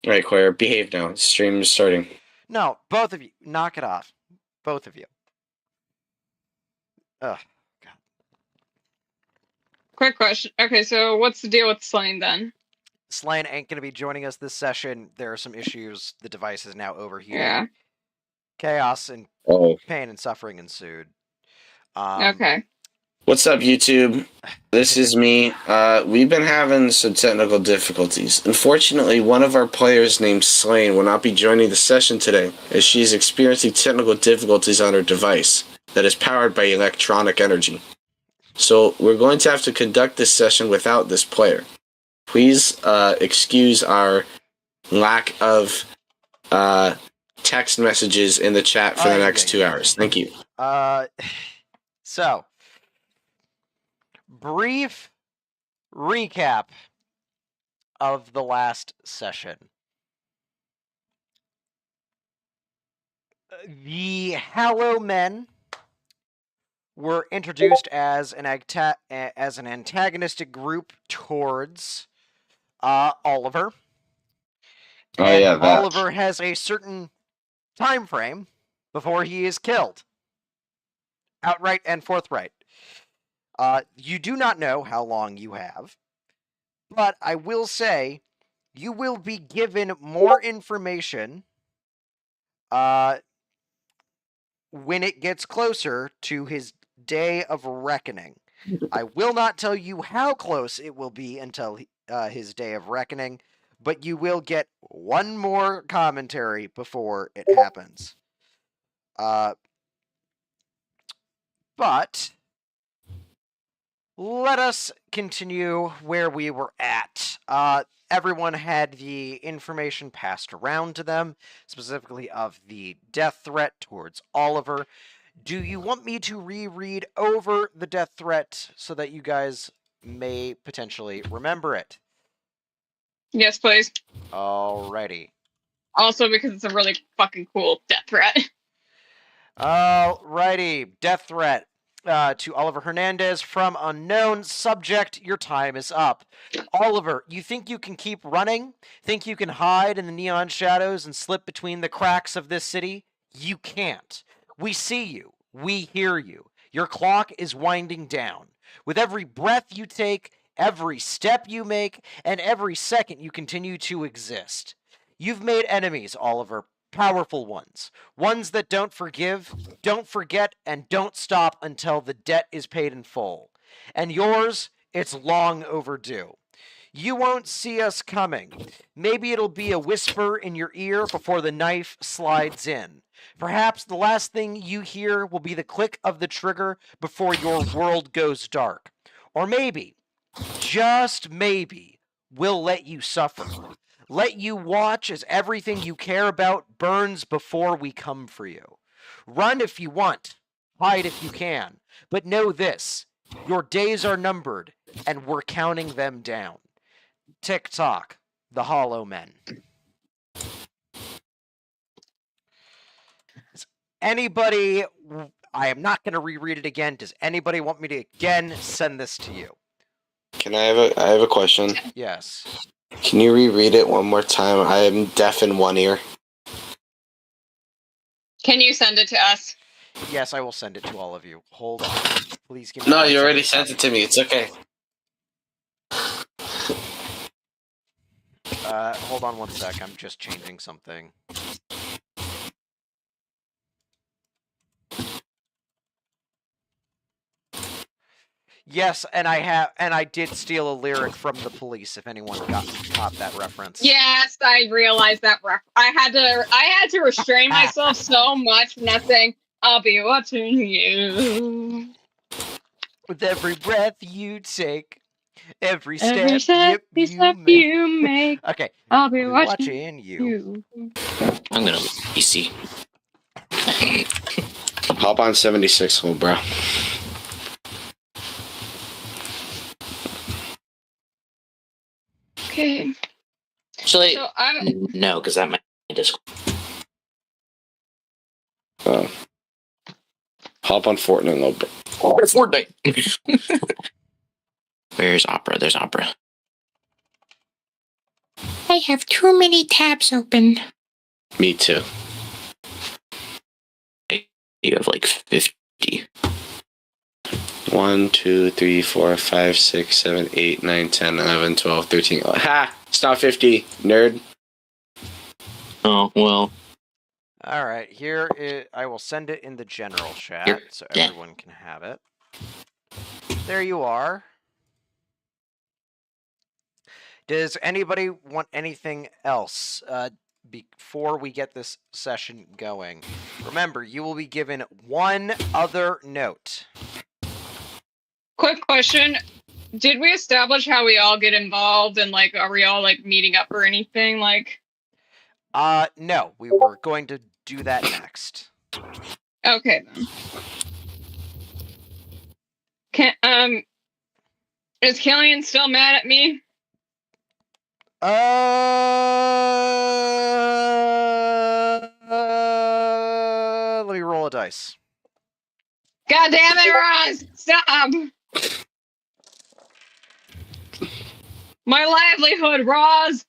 All right, Claire, behave now. Stream is starting. No, both of you. Knock it off. Both of you. Ugh. God. Quick question. Okay, so what's the deal with Slain then? Slain ain't going to be joining us this session. There are some issues. The device is now overheating. Yeah. Chaos and Oh. pain and suffering ensued. Okay. What's up, YouTube? This is me. We've been having some technical difficulties. Unfortunately, one of our players named Slain will not be joining the session today, as she is experiencing technical difficulties on her device that is powered by electronic energy. So we're going to have to conduct this session without this player. Please excuse our lack of text messages in the chat for the next 2 hours. Thank you. So, brief recap of the last session. The Hallow Men were introduced as an antagonistic group towards Oliver. Oh, and yeah, that. Oliver has a certain time frame before he is killed. Outright and forthright. You do not know how long you have, but I will say you will be given more information when it gets closer to his day of reckoning. I will not tell you how close it will be until his day of reckoning, but you will get one more commentary before it happens. But let us continue where we were at. Everyone had the information passed around to them, specifically of the death threat towards Oliver. Do you want me to reread over the death threat so that you guys may potentially remember it? Yes, please. Alrighty. Also because it's a really fucking cool death threat. Alrighty. Death threat to Oliver Hernandez from unknown subject. Your time is up. Oliver, you think you can keep running? Think you can hide in the neon shadows and slip between the cracks of this city? You can't. We see you. We hear you. Your clock is winding down. With every breath you take, every step you make, and every second you continue to exist. You've made enemies, Oliver. Powerful ones. Ones that don't forgive, don't forget, and don't stop until the debt is paid in full. And yours, it's long overdue. You won't see us coming. Maybe it'll be a whisper in your ear before the knife slides in. Perhaps the last thing you hear will be the click of the trigger before your world goes dark. Or maybe, just maybe, we'll let you suffer. Let you watch as everything you care about burns before we come for you. Run if you want, hide if you can, but know this, your days are numbered, and we're counting them down. Tick-tock, the Hollow Men. Does anybody, I am not going to reread it again, does anybody want me to again send this to you? Can I have a question? Yes. Can you reread it one more time? I am deaf in one ear. Can you send it to us? Yes, I will send it to all of you. Hold on. Please give me No, one you already second. sent it to me. It's okay. Hold on one sec. I'm just changing something. Yes, and I did steal a lyric from The Police. If anyone caught that reference. Yes, I realized that. I had to restrain myself so much from not saying, "I'll be watching you." With every breath you take, every step, you make. Okay, I'll be watching you. I'm gonna PC. Hop on 76, little bro. Okay. Actually, So no, because that might be Discord. Hop on Fortnite, little bro. Oh, Fortnite. Where's Opera? There's Opera. Hey. have too many tabs open. Me too. You have like 50. 1, 2, 3, 4, 5, 6, 7, 8, 9, 10, 11, 12, 13. Oh, ha! It's not 50, nerd. Oh, well. All right, I will send it in the general chat Here. so Yeah. everyone can have it. There you are. Does anybody want anything else before we get this session going? Remember, you will be given one other note. Quick question. Did we establish how we all get involved and like are we all like meeting up or anything? Like No, we were going to do that next. okay then. Is Killian still mad at me? Let me roll a dice. God damn it, Roz! Stop! My livelihood, Roz!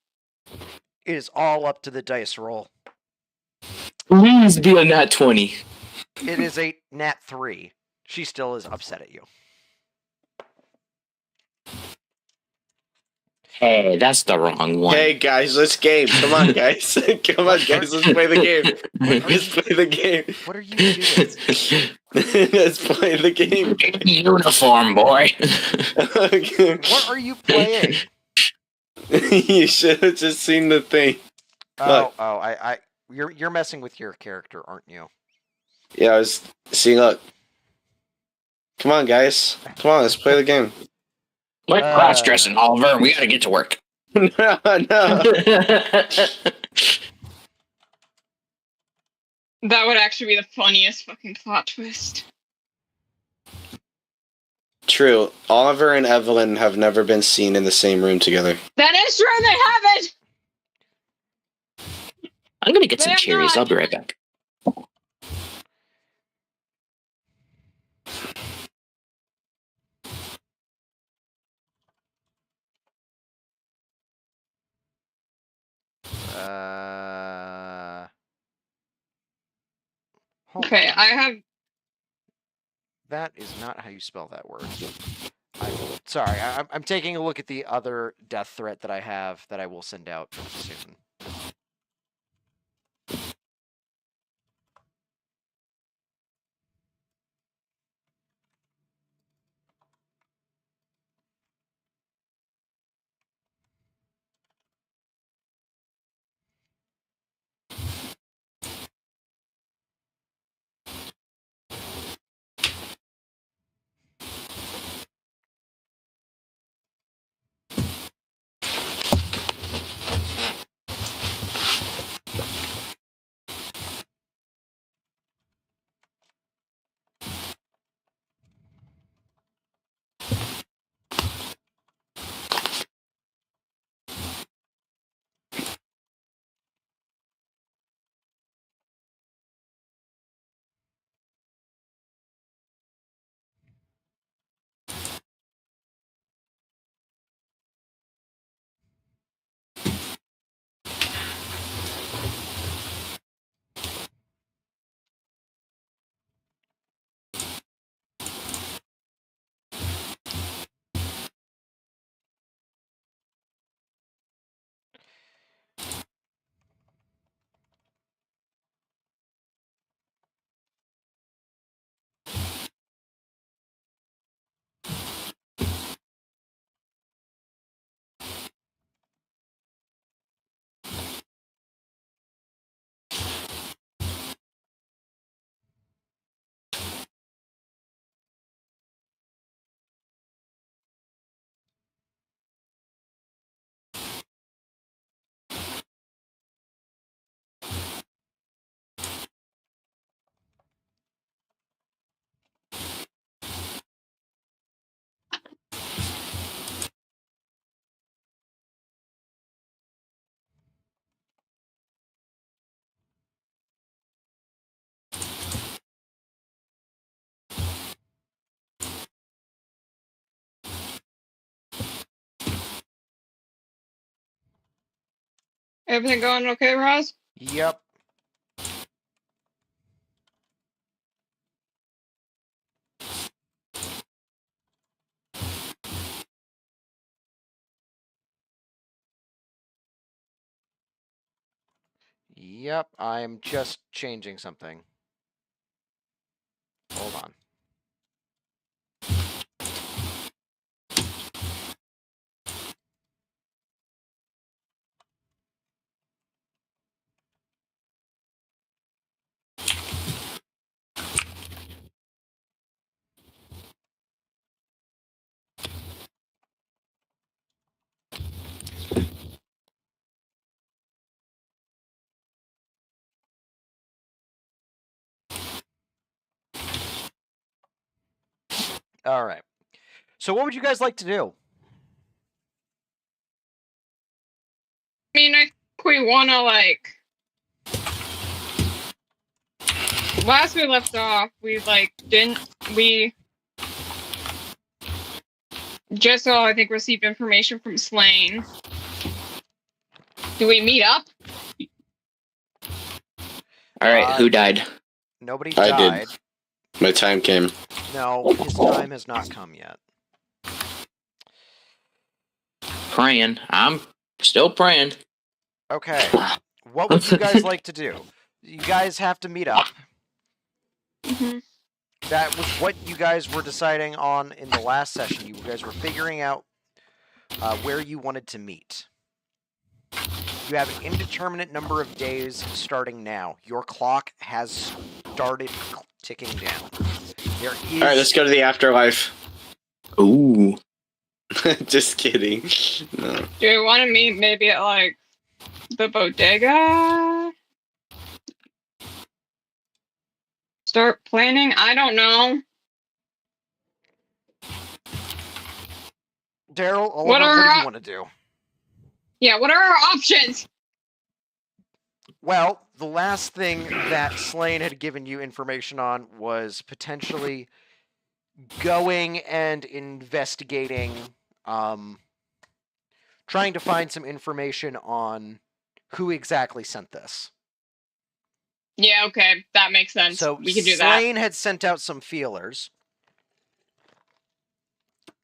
It is all up to the dice roll. Please be a nat 20. It is a nat 3. She still is upset at you. Hey, that's the wrong one. Hey guys, let's game. Come on, guys. Come on, guys. Let's play the game. Let's play the game. What are you doing? Let's play the game. Uniform, boy. What are you playing? You should have just seen the thing. Look. You're messing with your character, aren't you? Yeah, I was seeing. Look. Come on, guys. Come on, let's play the game. We're cross-dressing, Oliver. We gotta get to work. No. That would actually be the funniest fucking plot twist. True. Oliver and Evelyn have never been seen in the same room together. That is true, they haven't! I'm gonna get They some have cherries. not. I'll be right back. Okay, I have... That is not how you spell that word. Sorry, I'm taking a look at the other death threat that I have that I will send out soon. Everything going okay, Roz? Yep. Yep, I'm just changing something. Hold on. All right. So what would you guys like to do? I mean, I think we want to, like... Last we left off, we, like, didn't... We... Just I think, received information from Slain. Do we meet up? All right, who died? Nobody I died. did. My time came. No, his time has not come yet. Praying. I'm still praying. Okay. What would you guys like to do? You guys have to meet up. Mm-hmm. That was what you guys were deciding on in the last session. You guys were figuring out where you wanted to meet. You have an indeterminate number of days starting now. Your clock has started ticking down. There is... All right, let's go to the afterlife. Ooh. Just kidding. No. Do we want to meet maybe at, like, the bodega? Start planning? I don't know. Daryl, Oliver, What what do are- you want to do? Yeah, what are our options? Well, the last thing that Slane had given you information on was potentially going and investigating, trying to find some information on who exactly sent this. Yeah, okay, that makes sense. So we can do that. Slane had sent out some feelers,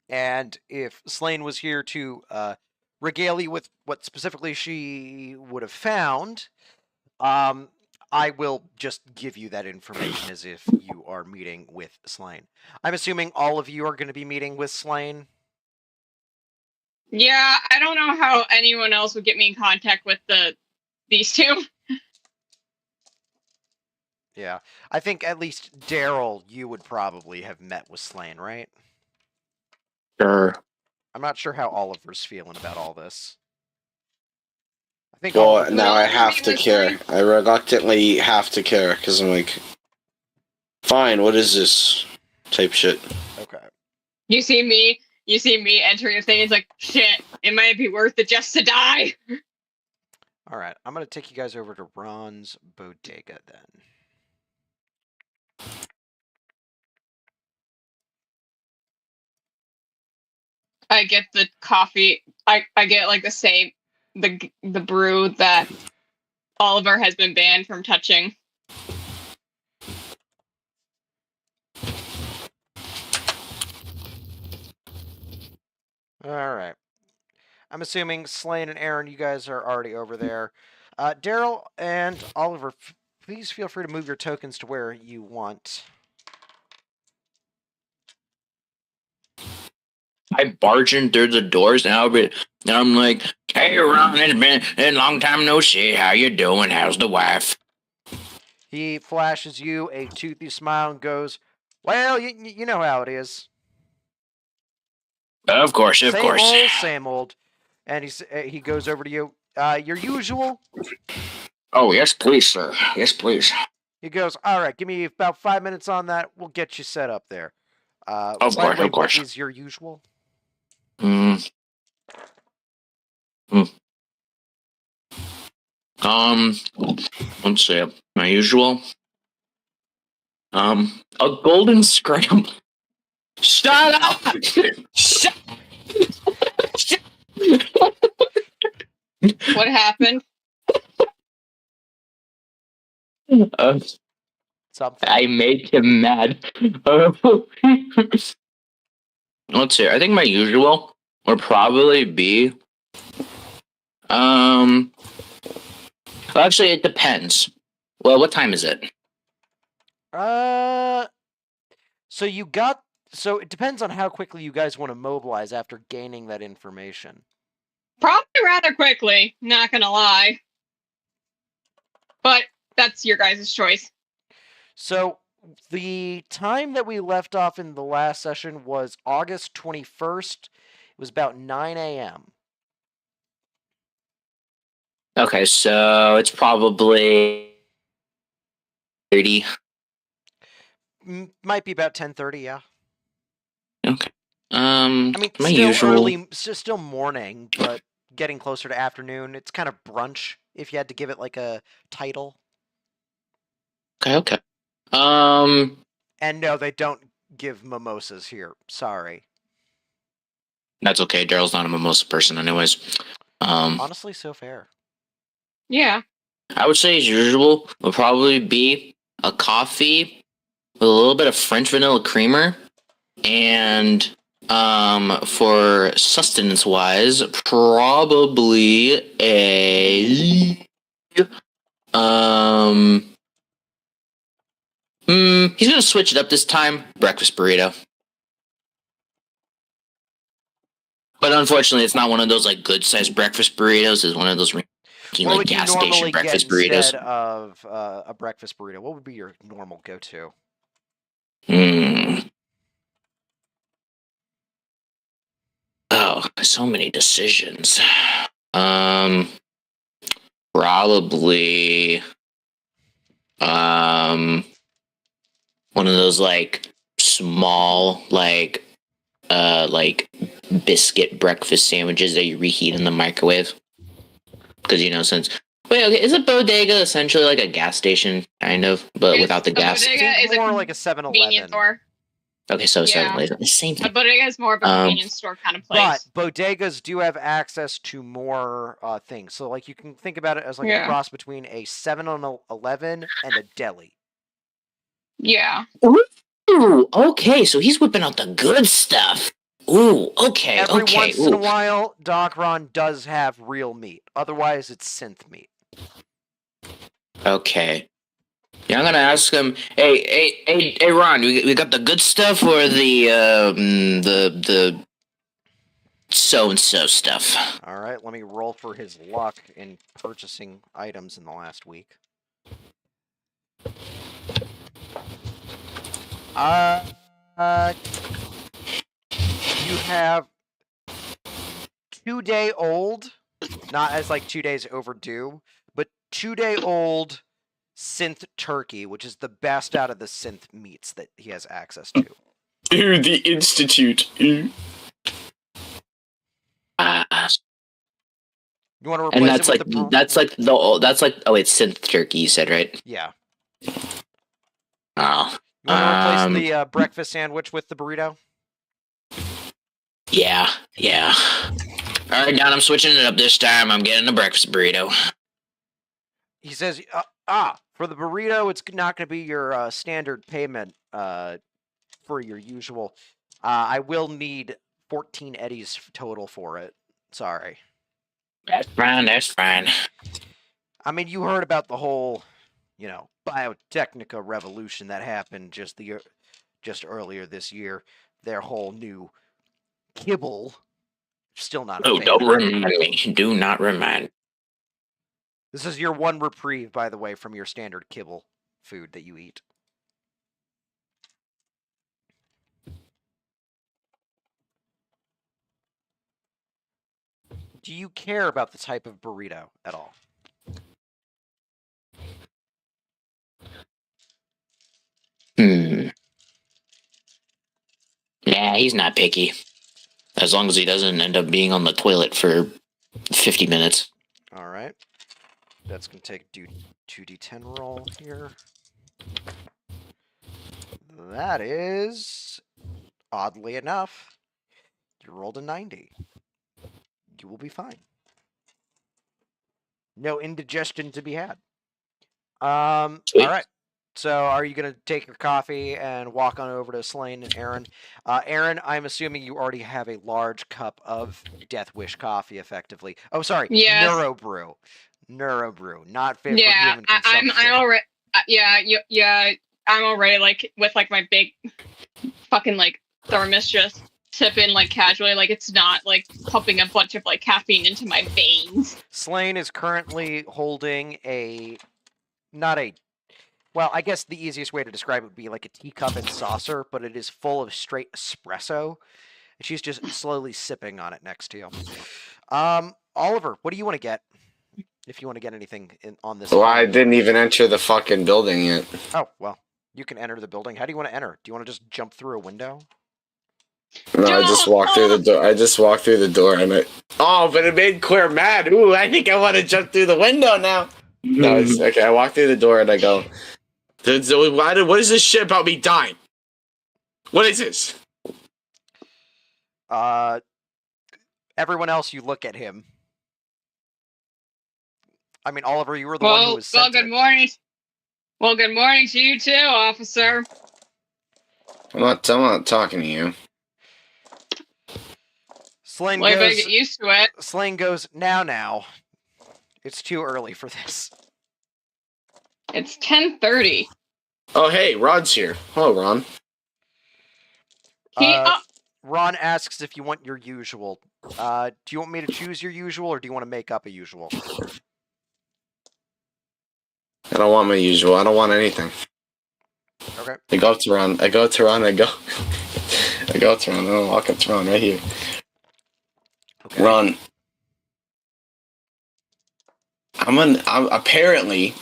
and if Slane was here to regale you with what specifically she would have found, I will just give you that information as if you are meeting with Slane. I'm assuming all of you are going to be meeting with Slane. Yeah, I don't know how anyone else would get me in contact with these two. Yeah, I think at least Daryl, you would probably have met with Slane, right? Sure. I'm not sure how Oliver's feeling about all this. I think Well, Oliver... now I have Maybe to let's care. see. I reluctantly have to care because I'm like, fine, what is this type shit? Okay. You see me entering a thing, it's like, shit, it might be worth it just to die. All right, I'm going to take you guys over to Ron's bodega then. I get the coffee. I get like the brew that Oliver has been banned from touching. All right. I'm assuming Slane and Aaron, you guys are already over there. Daryl and Oliver, please feel free to move your tokens to where you want. I barge in through the doors and I'm like, hey Ron, it's been a long time no see. How you doing? How's the wife? He flashes you a toothy smile and goes, well, you know how it is. Of course. Same old. And he goes over to you. Your usual? Oh, yes, please, sir. Yes, please. He goes, all right, give me about 5 minutes on that. We'll get you set up there. Of by the course, way, of course. What is your usual? Let's see. My usual. A golden scramble. Shut up! Shut. What happened? Uh, Something. I made him mad. Let's see. I think my usual would probably be. Well, actually, it depends. Well, what time is it? So you got. So it depends on how quickly you guys want to mobilize after gaining that information. Probably rather quickly, not gonna lie. But that's your guys' choice. So the time that we left off in the last session was August 21st. It was about 9 a.m. Okay, so it's probably 30. Might be about 10:30. Yeah. Okay. I mean, my still usual. early, still morning, but getting closer to afternoon. It's kind of brunch if you had to give it like a title. Okay. Um, And no, they don't give mimosas here. Sorry. that's okay. Daryl's not a mimosa person, anyways. Honestly, so fair. Yeah. I would say as usual would probably be a coffee with a little bit of French vanilla creamer, and for sustenance wise, probably a he's gonna switch it up this time. Breakfast burrito. But unfortunately, it's not one of those like good sized breakfast burritos. It's one of those What like would you gas station normally get breakfast burritos. instead of a breakfast burrito? What would be your normal go-to? Oh, so many decisions. Probably one of those like small like biscuit breakfast sandwiches that you reheat in the microwave. Because since okay, is a bodega essentially like a gas station kind of, but without the gas? Bodega is more a like a 7-Eleven. convenience store. Okay, so Yeah. 7-Eleven, the same A thing. bodega is more of a convenience store kind of place. But bodegas do have access to more things. So like you can think about it as like a cross between a 7-Eleven and a deli. Yeah. Ooh, okay, so he's whipping out the good stuff. Ooh, okay, Every okay. once in a while, Doc Ron does have real meat. Otherwise, it's synth meat. Okay. Yeah, I'm gonna ask him. Hey, Ron, we got the good stuff or the so and so stuff? All right, let me roll for his luck in purchasing items in the last week. You have 2-day-old, not as like 2 days overdue, but 2-day-old synth turkey, which is the best out of the synth meats that he has access to. Ooh, the Institute. Ooh. You want to replace And that's it like with that's like oh, it's synth turkey. You said, right? Yeah. Oh. You want to replace the breakfast sandwich with the burrito? Yeah. All right, Don, I'm switching it up this time. I'm getting a breakfast burrito. He says, for the burrito, it's not going to be your standard payment for your usual. I will need 14 eddies total for it. Sorry. That's fine. I mean, you heard about the whole, biotechnica revolution that happened just earlier this year. Their whole new kibble. Still not a fan. Don't remind me. Do not remind. This is your one reprieve, by the way, from your standard kibble food that you eat. Do you care about the type of burrito at all? Yeah, he's not picky. As long as he doesn't end up being on the toilet for 50 minutes. All right. That's going to take a 2d10 roll here. That is, oddly enough, you rolled a 90. You will be fine. No indigestion to be had. Sweet. All right. So, are you gonna take your coffee and walk on over to Slane and Aaron? Aaron, I'm assuming you already have a large cup of Death Wish coffee, effectively. Oh, sorry, Yes. Neurobrew, not fit for Yeah. human consumption. I'm already. Yeah. I'm already like with like my big fucking like thermos, just sipping like casually, like it's not like pumping a bunch of like caffeine into my veins. Slane is currently holding not a. Well, I guess the easiest way to describe it would be like a teacup and saucer, but it is full of straight espresso. And she's just slowly sipping on it next to you. Oliver, what do you want to get? If you want to get anything on this. Well, I didn't even enter the fucking building yet. Oh, well, you can enter the building. How do you want to enter? Do you want to just jump through a window? No, I just walked through the door. I just walked through the door and it. Oh, but it made Claire mad. Ooh, I think I want to jump through the window now. No, it's okay. I walk through the door and I go. What is this shit about me dying? What is this? Everyone else, you look at him. I mean, Oliver, you were the one who was sent. Good morning. Well, good morning to you too, officer. I'm not talking to you. Slane Well, you better goes. get used to it. Slane goes. Now. It's too early for this. It's 10:30. Oh, hey, Rod's here. Hello, Ron. Ron asks if you want your usual. Do you want me to choose your usual, or do you want to make up a usual? I don't want my usual. I don't want anything. Okay. I go up to Ron. I go up to Ron. I go up to Ron. I walk up to Ron right here. Okay. Ron. I'm apparently,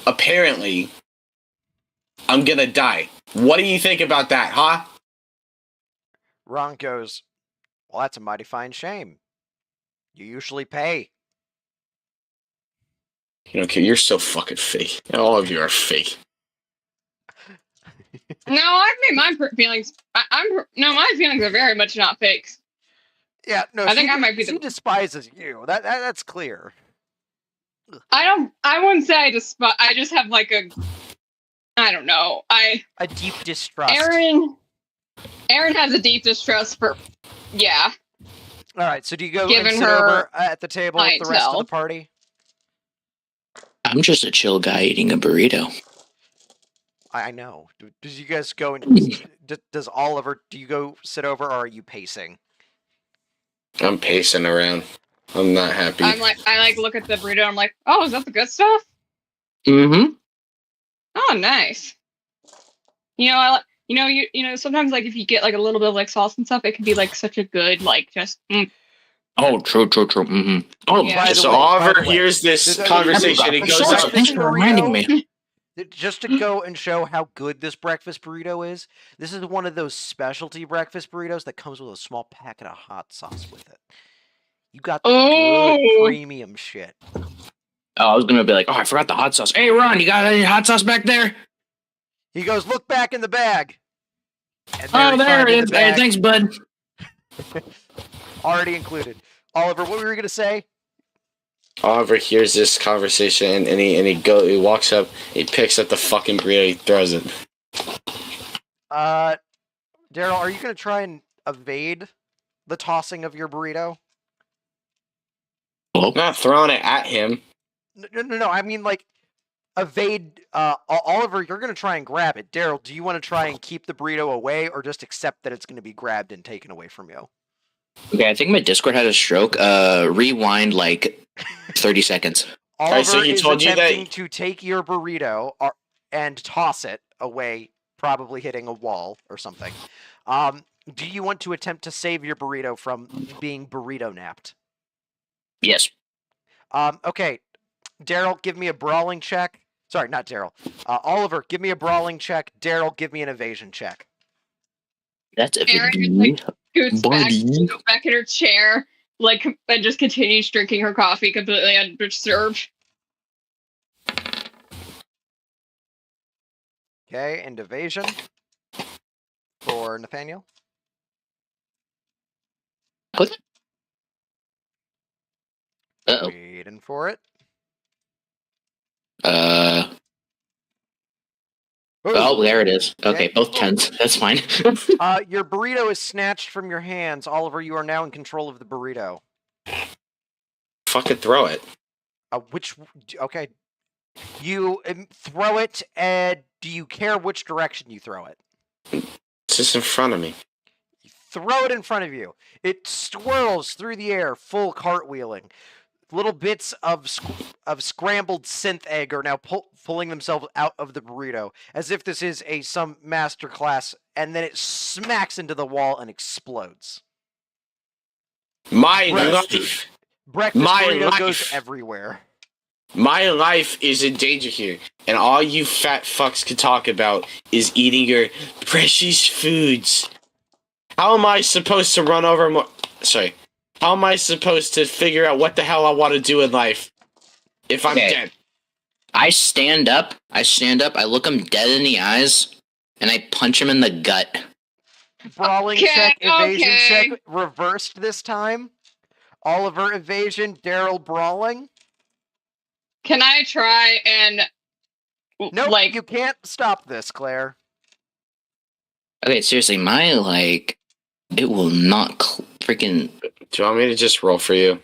I'm gonna die. What do you think about that, huh? Ron goes, well, that's a mighty fine shame. You usually pay. You don't care. You're so fucking fake. All of you are fake. No, I've made my feelings. My feelings are very much not fake. Yeah, no. I think I might be. She despises you. That's clear. I wouldn't say I despise. I just have like a. I don't know. A deep distrust. Aaron has a deep distrust for. Yeah. All right. So do you go and sit over at the table with the rest of the party? I'm just a chill guy eating a burrito. I know. Does you guys go and does Oliver? Do you go sit over, or are you pacing? I'm pacing around. I'm not happy. I look at the burrito. I'm like, oh, is that the good stuff? Mm-hmm. Oh, nice. Sometimes like if you get like a little bit of like sauce and stuff, it can be like such a good like just. Oh, true. Mm-hmm. Oh, yeah. So Oliver hears this conversation. He goes up. Thanks for reminding me. Just to go and show how good this breakfast burrito is, this is one of those specialty breakfast burritos that comes with a small packet of hot sauce with it. You got the good premium shit. Oh, I was gonna be like, I forgot the hot sauce. Hey, Ron, you got any hot sauce back there? He goes, look back in the bag. There it is. Hey, thanks, bud. Already included. Oliver, what were you gonna say? Oliver hears this conversation and he walks up, he picks up the fucking burrito, he throws it. Daryl, are you gonna try and evade the tossing of your burrito? I'm not throwing it at him. No. I mean, like, evade. Oliver, you're gonna try and grab it. Daryl, do you want to try and keep the burrito away, or just accept that it's gonna be grabbed and taken away from you? Okay, I think my Discord had a stroke. Rewind like 30 seconds. Oliver is attempting to take your burrito and toss it away, probably hitting a wall or something. Do you want to attempt to save your burrito from being burrito napped? Yes. Okay. Daryl, give me a brawling check. Sorry, not Daryl. Oliver, give me a brawling check. Daryl, give me an evasion check. That's a Erin scoots back in her chair, and just continues drinking her coffee completely undisturbed. Okay, and evasion for Nathaniel. What? Waiting for it. Oh, there it is. Okay, Okay. both 10s. That's fine. Your burrito is snatched from your hands. Oliver, you are now in control of the burrito. Fucking throw it. Okay. You throw it, and do you care which direction you throw it? It's just in front of me. You throw it in front of you. It swirls through the air, full cartwheeling. Little bits of scrambled synth egg are now pulling themselves out of the burrito, as if this is some master class, and then it smacks into the wall and explodes. My life. Breakfast My burrito life. goes everywhere. My life is in danger here, and all you fat fucks can talk about is eating your precious foods. How am I supposed to run over more? Sorry. How am I supposed to figure out what the hell I want to do in life if I'm dead? I stand up, I look him dead in the eyes, and I punch him in the gut. Brawling check, evasion check, reversed this time. Oliver evasion, Daryl brawling. Can I try and Nope, you can't stop this, Claire. Okay, seriously, it will not freaking... Do you want me to just roll for you?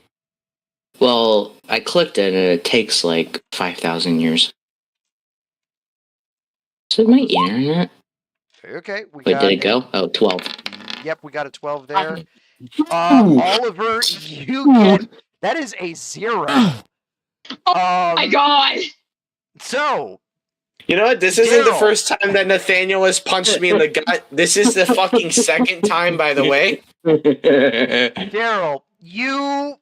Well, I clicked it and it takes 5,000 years. Is it my internet? Okay, Wait, did it go? Oh, 12. Yep, we got a 12 there. Oliver, you get... That is a 0. Oh my god! So... You know what? This isn't the first time that Nathaniel has punched me in the gut. This is the fucking second time, by the way. Daryl, you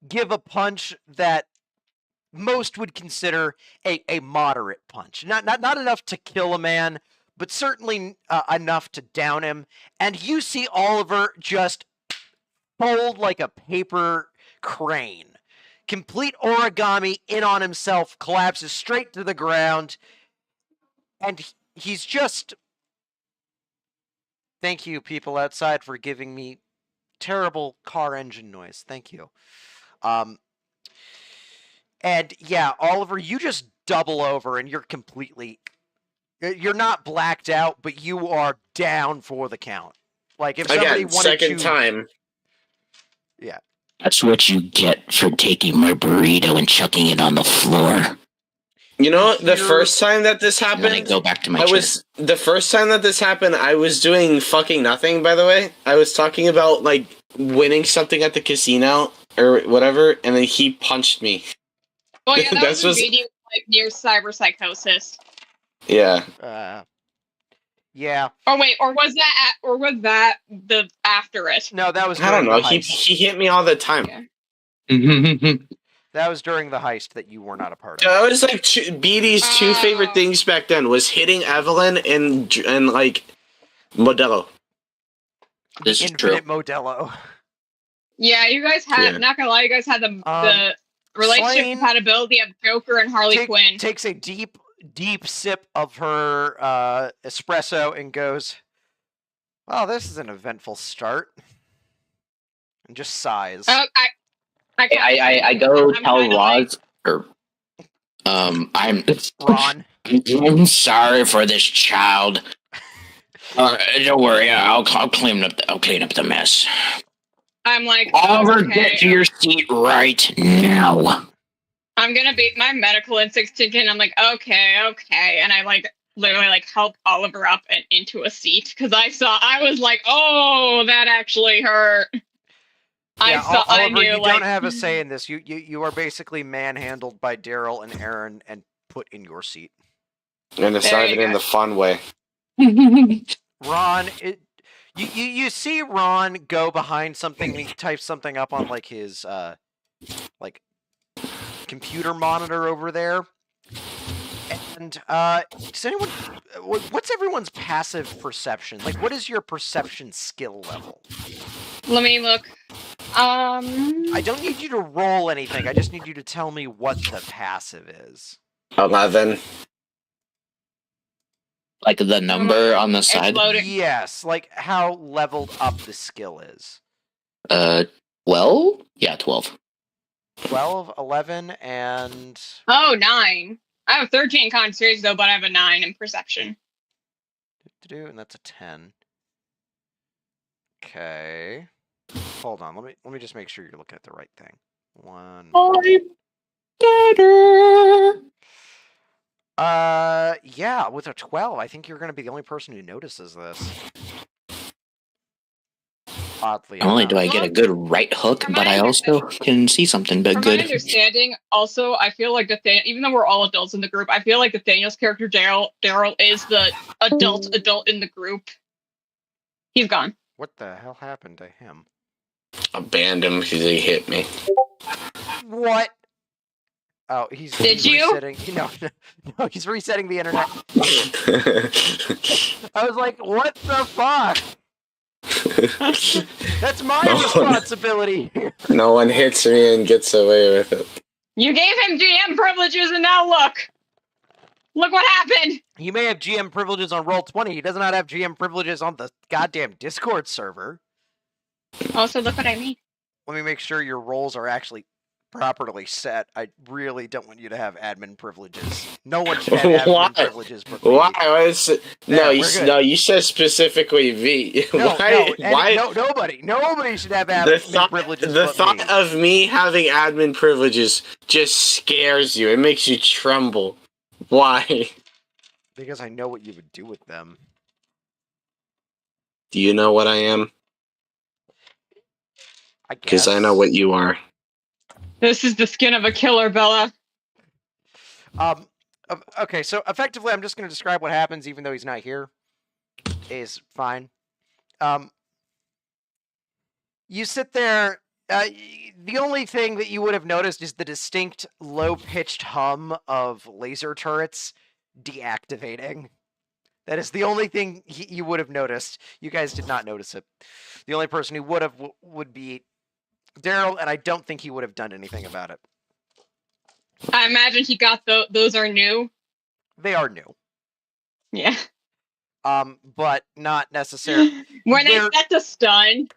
give a punch that most would consider a moderate punch. Not enough to kill a man, but certainly enough to down him. And you see Oliver just fold like a paper crane. Complete origami in on himself, collapses straight to the ground, and he's just... Thank you, people outside, for giving me terrible car engine noise. Thank you. And yeah, Oliver, you just double over, and you're completely... You're not blacked out, but you are down for the count. Like, if somebody Again, wanted second to... time. Yeah. That's what you get for taking my burrito and chucking it on the floor. You know, the first time that this happened, then I go back to my chair. The first time that this happened, I was doing fucking nothing, by the way. I was talking about, winning something at the casino, or whatever, and then he punched me. Oh yeah, that was reading, near cyberpsychosis. Yeah. Yeah. Oh wait, or was that the after it? No, that was... I don't know, he hit me all the time. Yeah. That was during the heist that you were not a part of. That was BD's two favorite things back then was hitting Evelyn and Modelo. This is true. Infinite Modelo. Yeah, you guys had, not gonna lie, you guys had the relationship Slane compatibility of Joker and Harley Quinn. Takes a deep sip of her espresso and goes, "Well, this is an eventful start," and just sighs. I go tell Roz, I'm Ron. I'm sorry for this child. Don't worry, I'll clean up the mess. I'm like, Oliver, okay. get to your seat right now. I'm gonna beat my medical instinct again. I'm like, okay, and I literally help Oliver up and into a seat because I was like, oh, that actually hurt. Yeah, Oliver, I knew, you don't have a say in this. You are basically manhandled by Daryl and Aaron and put in your seat. And it's not even in the fun way. Ron, you see Ron go behind something and he types something up on his computer monitor over there. And does anyone... What's everyone's passive perception? What is your perception skill level? Let me look. I don't need you to roll anything. I just need you to tell me what the passive is. 11. The number on the side? Yes, how leveled up the skill is. 12? Yeah, 12. 12, 11, and... Oh, 9. I have 13 concentration though, but I have a 9 in perception. And that's a 10. Okay. Hold on. Let me just make sure you're looking at the right thing. 1. Yeah, with a 12, I think you're going to be the only person who notices this. Oddly Not only enough. do I get a good right hook, From but my I also can see something, but From good. my understanding, also, I feel like even though we're all adults in the group, I feel like Nathaniel's character Daryl is the adult in the group. He's gone. What the hell happened to him? I banned him because he hit me. What? Oh, he's resetting. No, he's resetting the internet. I was like, what the fuck? That's my responsibility here. No one hits me and gets away with it. You gave him GM privileges, and now look what happened. He may have GM privileges on Roll20. He does not have GM privileges on the goddamn Discord server. Also, look what I mean. Let me make sure your roles are actually properly set. I really don't want you to have admin privileges. No one should have admin privileges but me. Why? No, you said specifically V. Why? Nobody should have admin privileges The but thought me. of me having admin privileges just scares you. It makes you tremble. Why? Because I know what you would do with them. Do you know what I am? I guess. Because I know what you are. This is the skin of a killer, Bella. Okay, so effectively, I'm just going to describe what happens, even though he's not here. Is fine. You sit there. The only thing that you would have noticed is the distinct low-pitched hum of laser turrets deactivating. That is the only thing you would have noticed. You guys did not notice it. The only person who would be Daryl, and I don't think he would have done anything about it. I imagine he got those are new. They are new. Yeah. But not necessarily. When they set to stun.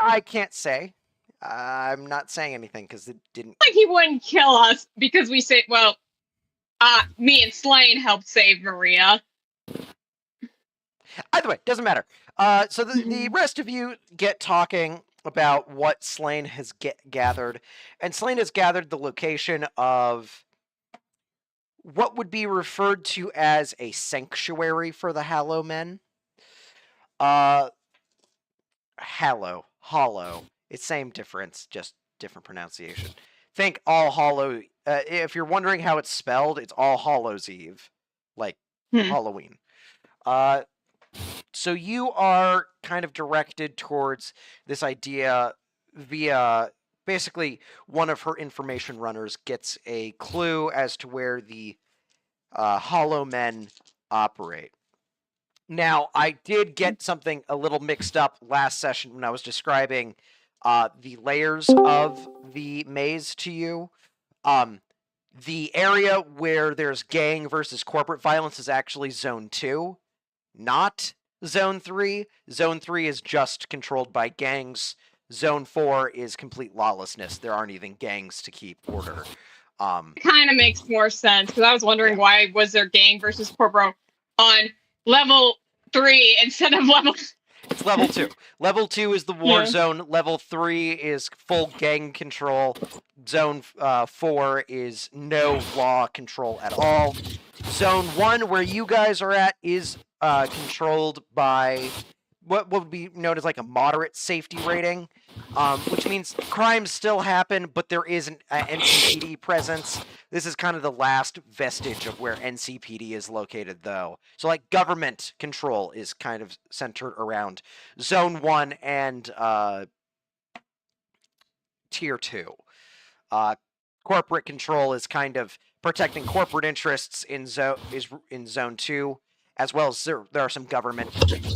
I can't say. I'm not saying anything because it didn't. Like he wouldn't kill us because we say, well, me and Slane helped save Maria. Either way, doesn't matter. So the rest of you get talking about what Slane has gathered, and Slane has gathered the location of what would be referred to as a sanctuary for the Hallow Men. Hollow. It's same difference, just different pronunciation. Think All Hallow. If you're wondering how it's spelled, it's All Hallows Eve, like Halloween. So you are kind of directed towards this idea via basically one of her information runners gets a clue as to where the Hollow Men operate. Now, I did get something a little mixed up last session when I was describing the layers of the maze to you. The area where there's gang versus corporate violence is actually Zone 2, not Zone 3. Zone 3 is just controlled by gangs. Zone 4 is complete lawlessness. There aren't even gangs to keep order. Kind of makes more sense, because I was wondering why was there gang versus corporate on level 3 instead of level... It's level 2. Level 2 is the war zone. Level 3 is full gang control. Zone 4 is no law control at all. Zone 1, where you guys are at, is controlled by what would be known as like a moderate safety rating, which means crimes still happen, but there is an NCPD presence. This is kind of the last vestige of where NCPD is located, though. So, like, government control is kind of centered around Zone 1 and Tier 2. Corporate control is kind of protecting corporate interests in Zone 2, as well as there are some government groups.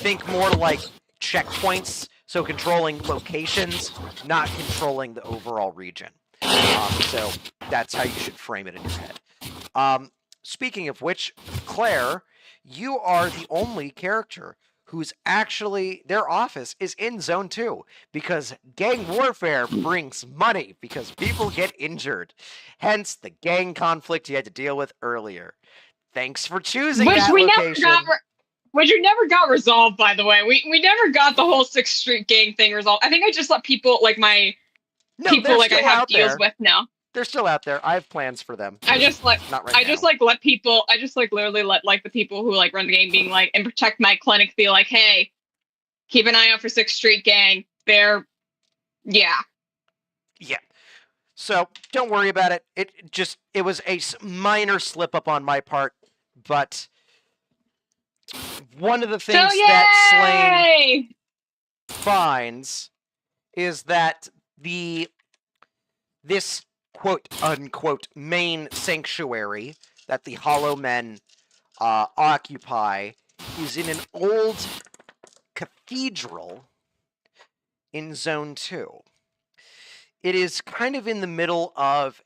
Think more like checkpoints, so controlling locations, not controlling the overall region. So that's how you should frame it in your head. Speaking of which, Claire, you are the only character who's actually, their office is in Zone 2 because gang warfare brings money because people get injured. Hence the gang conflict you had to deal with earlier. Thanks for choosing Which that we location. never got. Which we never got resolved, by the way. We never got the whole 6th Street gang thing resolved. I think I just let people like my people like I have deals with now. They're still out there. I have plans for them. I just like Not right now. just like let people. I just like literally let like the people who like run the game being like and protect my clinic be like, hey, keep an eye out for 6th Street gang. They're yeah. So don't worry about it. It was a minor slip up on my part, but one of the things that Slane finds is that this quote unquote main sanctuary that the Hollow Men occupy is in an old cathedral in Zone 2. It is kind of in the middle of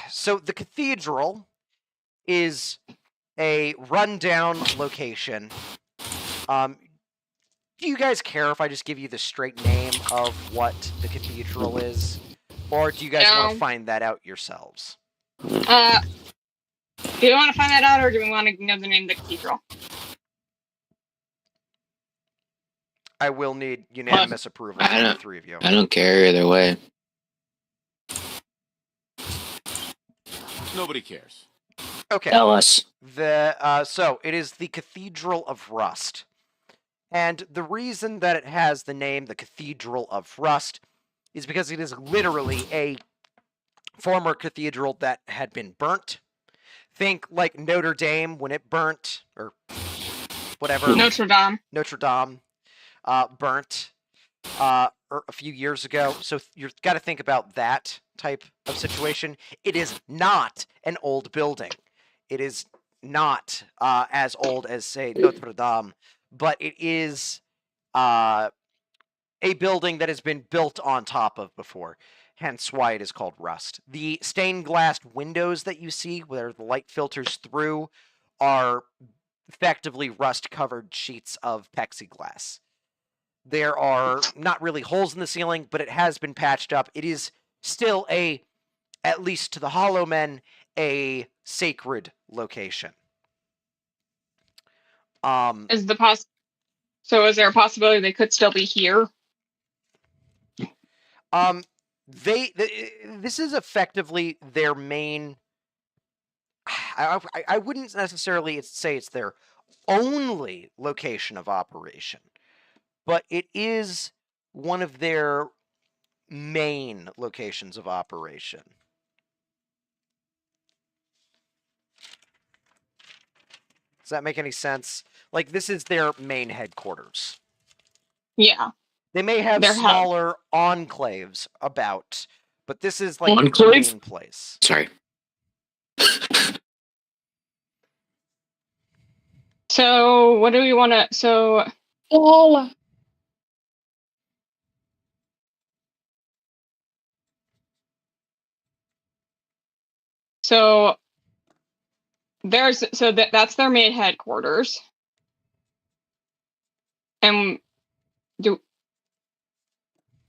so the cathedral is a rundown location. Do you guys care if I just give you the straight name of what the cathedral is? Or do you guys want to find that out yourselves? Do we want to find that out, or do we want to know the name of the cathedral? I will need unanimous approval from the three of you. I don't care either way. Nobody cares. Okay. Tell us. So it is the Cathedral of Rust. And the reason that it has the name the Cathedral of Rust is because it is literally a former cathedral that had been burnt. Think like Notre Dame when it burnt, or whatever. Notre Dame burnt a few years ago. So you've got to think about that type of situation. It is not an old building. It is not as old as, say, Notre Dame, but it is a building that has been built on top of before, hence why it is called Rust. The stained glass windows that you see where the light filters through are effectively rust-covered sheets of plexiglass. There are not really holes in the ceiling, but it has been patched up. It is still at least to the Hollow Men, a sacred location. So is there a possibility they could still be here? This is effectively their main. I wouldn't necessarily say it's their only location of operation, but it is one of their main locations of operation. Does that make any sense? Like, this is their main headquarters. Yeah. They may have smaller enclaves about, but this is like the main place. Sorry. So, what do we want to... So... So that's their main headquarters. And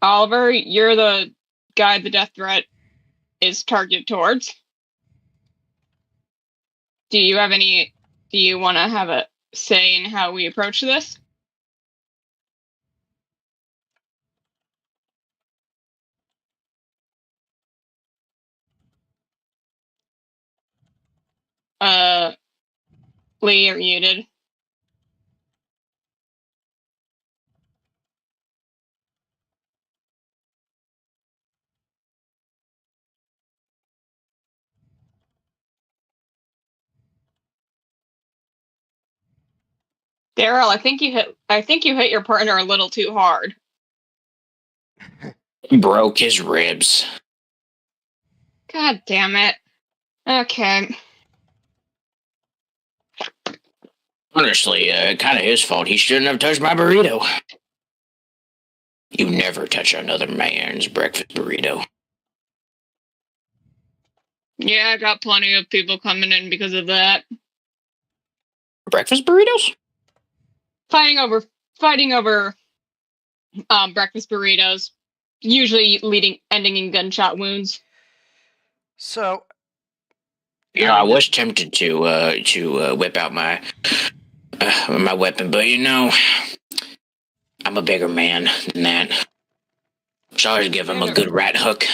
Oliver, you're the guy the death threat is targeted towards. Do you want to have a say in how we approach this? Lee, you're muted. Daryl, I think you hit your partner a little too hard. Broke his ribs. God damn it. Okay. Honestly, kind of his fault. He shouldn't have touched my burrito. You never touch another man's breakfast burrito. Yeah, I got plenty of people coming in because of that. Breakfast burritos? fighting over breakfast burritos, usually ending in gunshot wounds. So, Yeah, I was tempted to whip out my weapon, but I'm a bigger man than that. Should always give him a good rat hook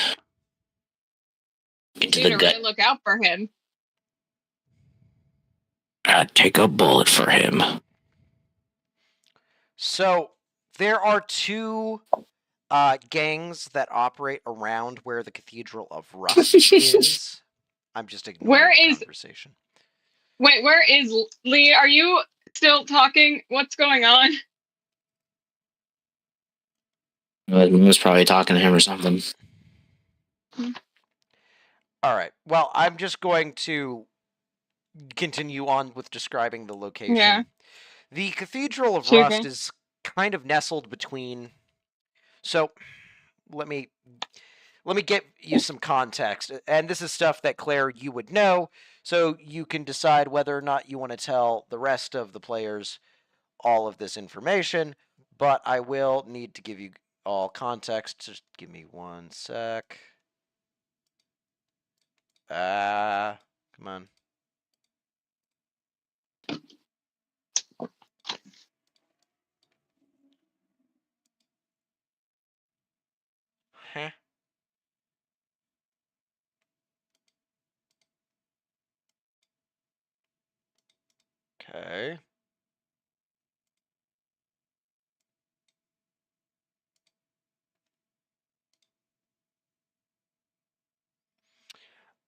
into the gut. Really look out for him. I'd take a bullet for him. So there are two gangs that operate around where the Cathedral of Rust is. I'm just ignoring the conversation. Wait, where is Lee? Are you still talking? What's going on? I was probably talking to him or something. All right. Well, I'm just going to continue on with describing the location. Yeah. The Cathedral of Rust is kind of nestled between. So, let me get you some context, and this is stuff that Claire you would know, so you can decide whether or not you want to tell the rest of the players all of this information. But I will need to give you all context. Just give me 1 sec. Come on. Huh? Okay.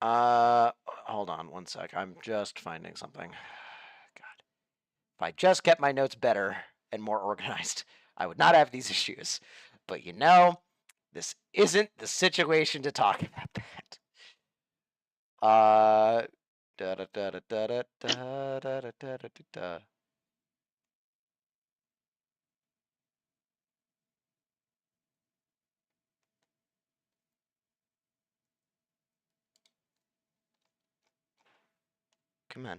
Hold on 1 sec. I'm just finding something. God. If I just kept my notes better and more organized, I would not have these issues. But this isn't the situation to talk about that. Come on.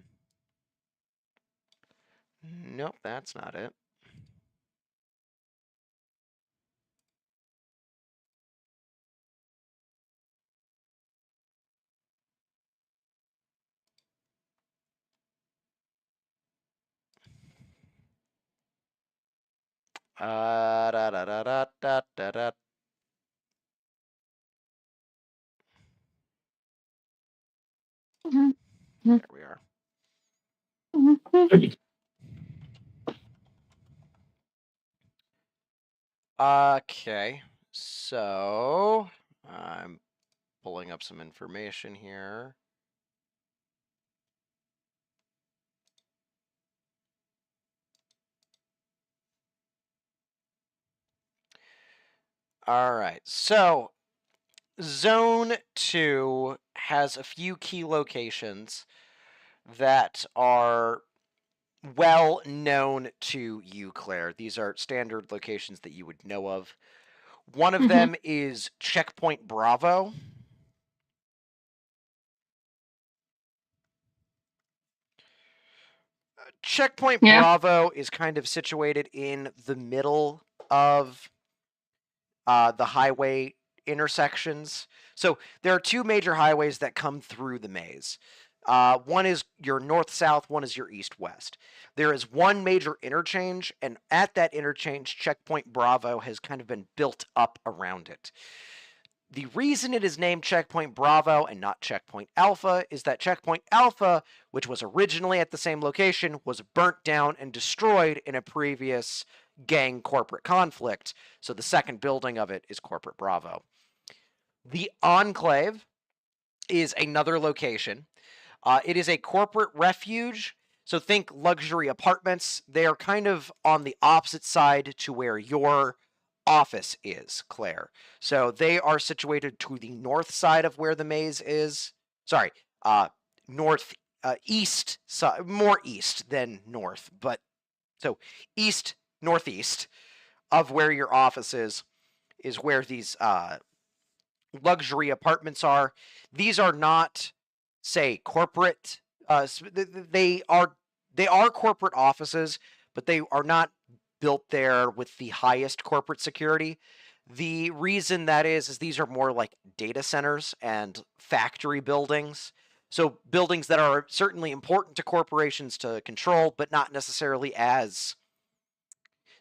Nope, that's not it. There we are. Okay, so I'm pulling up some information here. All right, so Zone 2 has a few key locations that are well known to you, Claire. These are standard locations that you would know of. One of them is Checkpoint Bravo. Checkpoint Bravo is kind of situated in the middle of the highway intersections. So there are two major highways that come through the maze. One is your north-south, one is your east-west. There is one major interchange, and at that interchange, Checkpoint Bravo has kind of been built up around it. The reason it is named Checkpoint Bravo and not Checkpoint Alpha is that Checkpoint Alpha, which was originally at the same location, was burnt down and destroyed in a previous gang corporate conflict, so the second building of it is Corporate Bravo. The Enclave is another location. It is a corporate refuge, so think luxury apartments. They are kind of on the opposite side to where your office is, Claire. So they are situated to the north side of where the maze is. Sorry, north, east, more east than north, but so east, northeast of where your office is where these luxury apartments are. These are not, say, corporate. They are corporate offices, but they are not built there with the highest corporate security. The reason that is these are more like data centers and factory buildings. So buildings that are certainly important to corporations to control, but not necessarily as,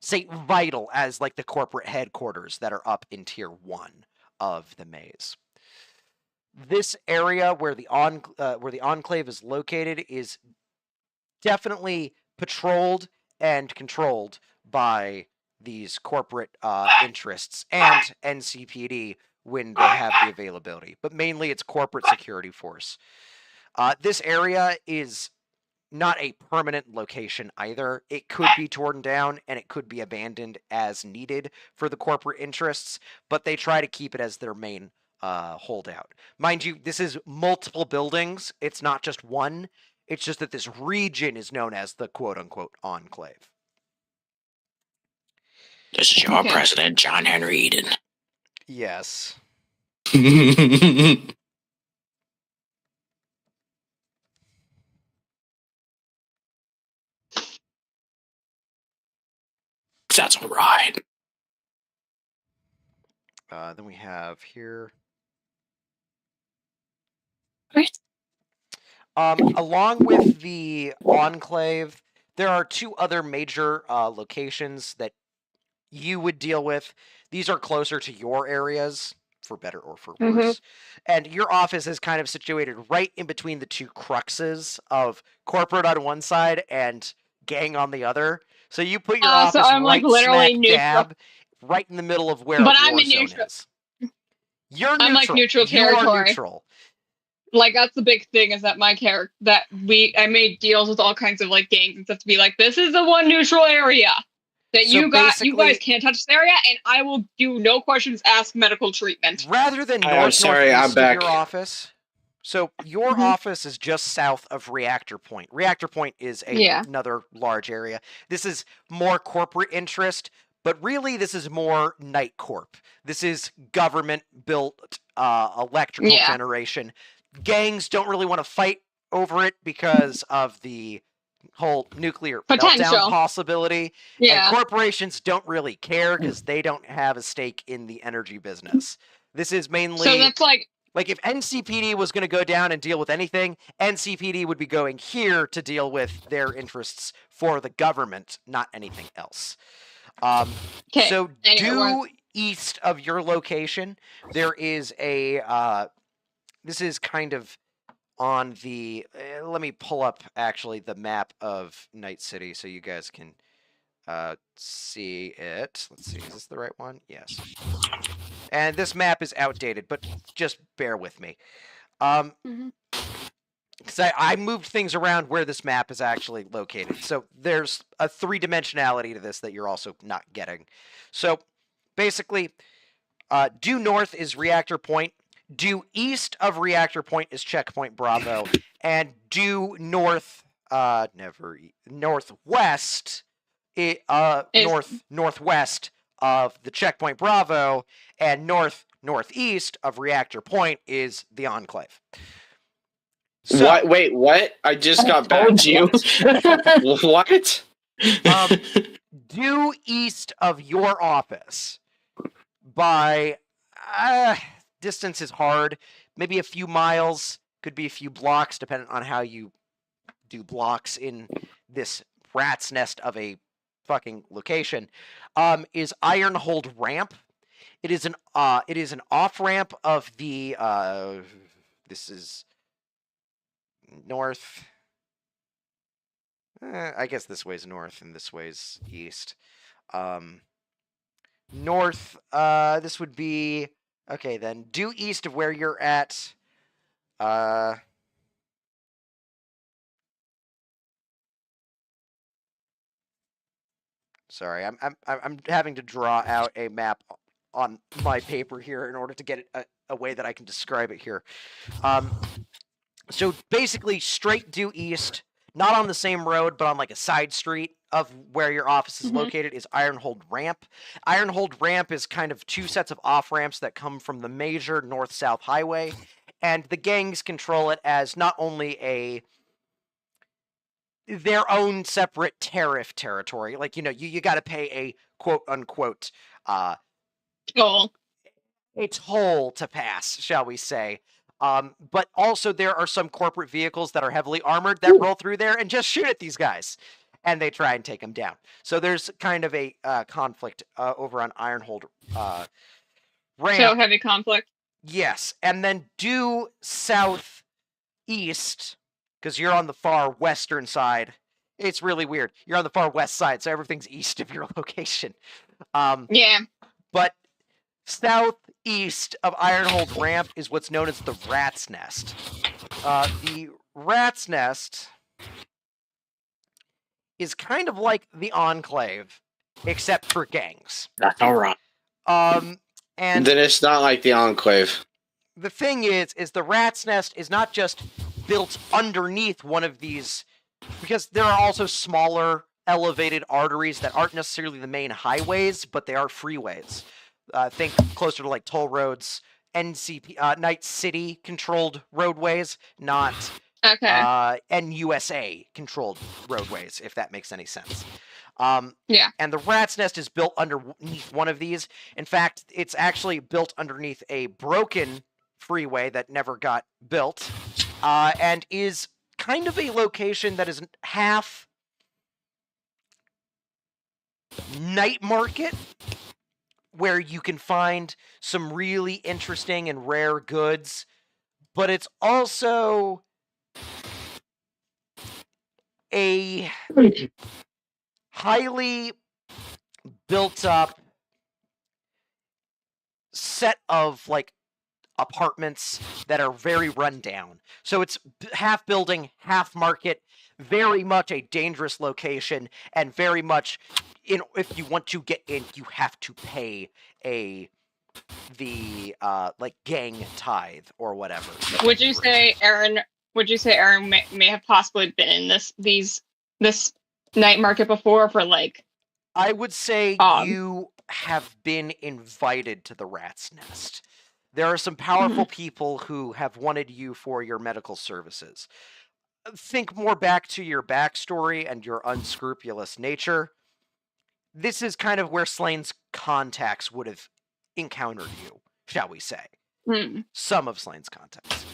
say, vital as like the corporate headquarters that are up in tier 1 of the maze. This area where the enclave is located is definitely patrolled and controlled by these corporate interests and NCPD when they have the availability, but mainly it's corporate security force. This area is not a permanent location either. It could be torn down and it could be abandoned as needed for the corporate interests, but they try to keep it as their main holdout. Mind you, this is multiple buildings. It's not just one. It's just that this region is known as the quote-unquote enclave. This is your Okay. president, John Henry Eden. Yes. That's all right. Then we have here. Along with the enclave, there are 2 other major locations that you would deal with. These are closer to your areas, for better or for worse. And your office is kind of situated right in between the 2 cruxes of corporate on one side and gang on the other. So you put your office so I'm right like literally smack neutral. dab right in the middle of where But a I'm war in zone neutral. is. You're neutral. I'm like neutral You are territory. neutral. Like that's the big thing is that my character I made deals with all kinds of like gangs and stuff to be like, this is the one neutral area that So you guys basically- can't touch this area, and I will do no questions asked medical treatment. Rather than I'm sorry, I'm northeast of back. your office, so your office is just south of Reactor Point. Reactor Point is another large area. This is more corporate interest, but really this is more Night Corp. This is government-built electrical generation. Gangs don't really want to fight over it because of the whole nuclear meltdown possibility. Yeah. And corporations don't really care because they don't have a stake in the energy business. This is mainly... So that's like if NCPD was going to go down and deal with anything, NCPD would be going here to deal with their interests for the government, not anything else. So due east of your location, there is a... this is kind of on the... let me pull up, actually, the map of Night City so you guys can see it. Let's see, is this the right one? Yes. And this map is outdated, but just bear with me. Because I moved things around where this map is actually located. So there's a 3-dimensionality to this that you're also not getting. So basically, due north is Reactor Point. Due east of Reactor Point is Checkpoint Bravo. And due northwest, northwest of the Checkpoint Bravo, and northeast of Reactor Point is the Enclave. So, What? Wait, what? I just got back. Told you. What? Due east of your office by distance is hard. Maybe a few miles, could be a few blocks, depending on how you do blocks in this rat's nest of a fucking location. Is Ironhold Ramp. It is an off ramp of the this is north. I guess this way's north and this way's east. North, this would be... Okay, then, due east of where you're at, sorry, I'm having to draw out a map on my paper here in order to get it a way that I can describe it here. So basically, straight due east, not on the same road, but on like a side street of where your office is located, is Ironhold Ramp. Ironhold Ramp is kind of 2 sets of off-ramps that come from the major north-south highway, and the gangs control it as not only a their own separate tariff territory. Like, you got to pay a quote unquote Cool. a toll to pass, shall we say. But also there are some corporate vehicles that are heavily armored that roll through there and just shoot at these guys, and they try and take them down. So there's kind of a conflict over on Ironhold ramp. So heavy conflict. Yes, and then due southeast, because you're on the far western side. It's really weird. You're on the far west side, so everything's east of your location. Yeah. But southeast of Ironhold Ramp is what's known as the Rat's Nest. The Rat's Nest is kind of like the Enclave, except for gangs. That's all right. And Then it's not like the Enclave. the thing is the Rat's Nest is not just built underneath one of these, because there are also smaller elevated arteries that aren't necessarily the main highways, but they are freeways. Think closer to like toll roads, NCP, Night City controlled roadways, not Okay. NUSA controlled roadways, if that makes any sense. Yeah. And the Rat's Nest is built underneath one of these. In fact, it's actually built underneath a broken freeway that never got built, and is kind of a location that is half night market, where you can find some really interesting and rare goods, but it's also a highly built up set of like apartments that are very run down. So it's half building, half market, very much a dangerous location, and very much if you want to get in, you have to pay the like gang tithe or whatever. Would you say Aaron may have possibly been in this night market before for like? I would say you have been invited to the Rat's Nest. There are some powerful people who have wanted you for your medical services. Think more back to your backstory and your unscrupulous nature. This is kind of where Slane's contacts would have encountered you, shall we say. Some of Slane's contacts.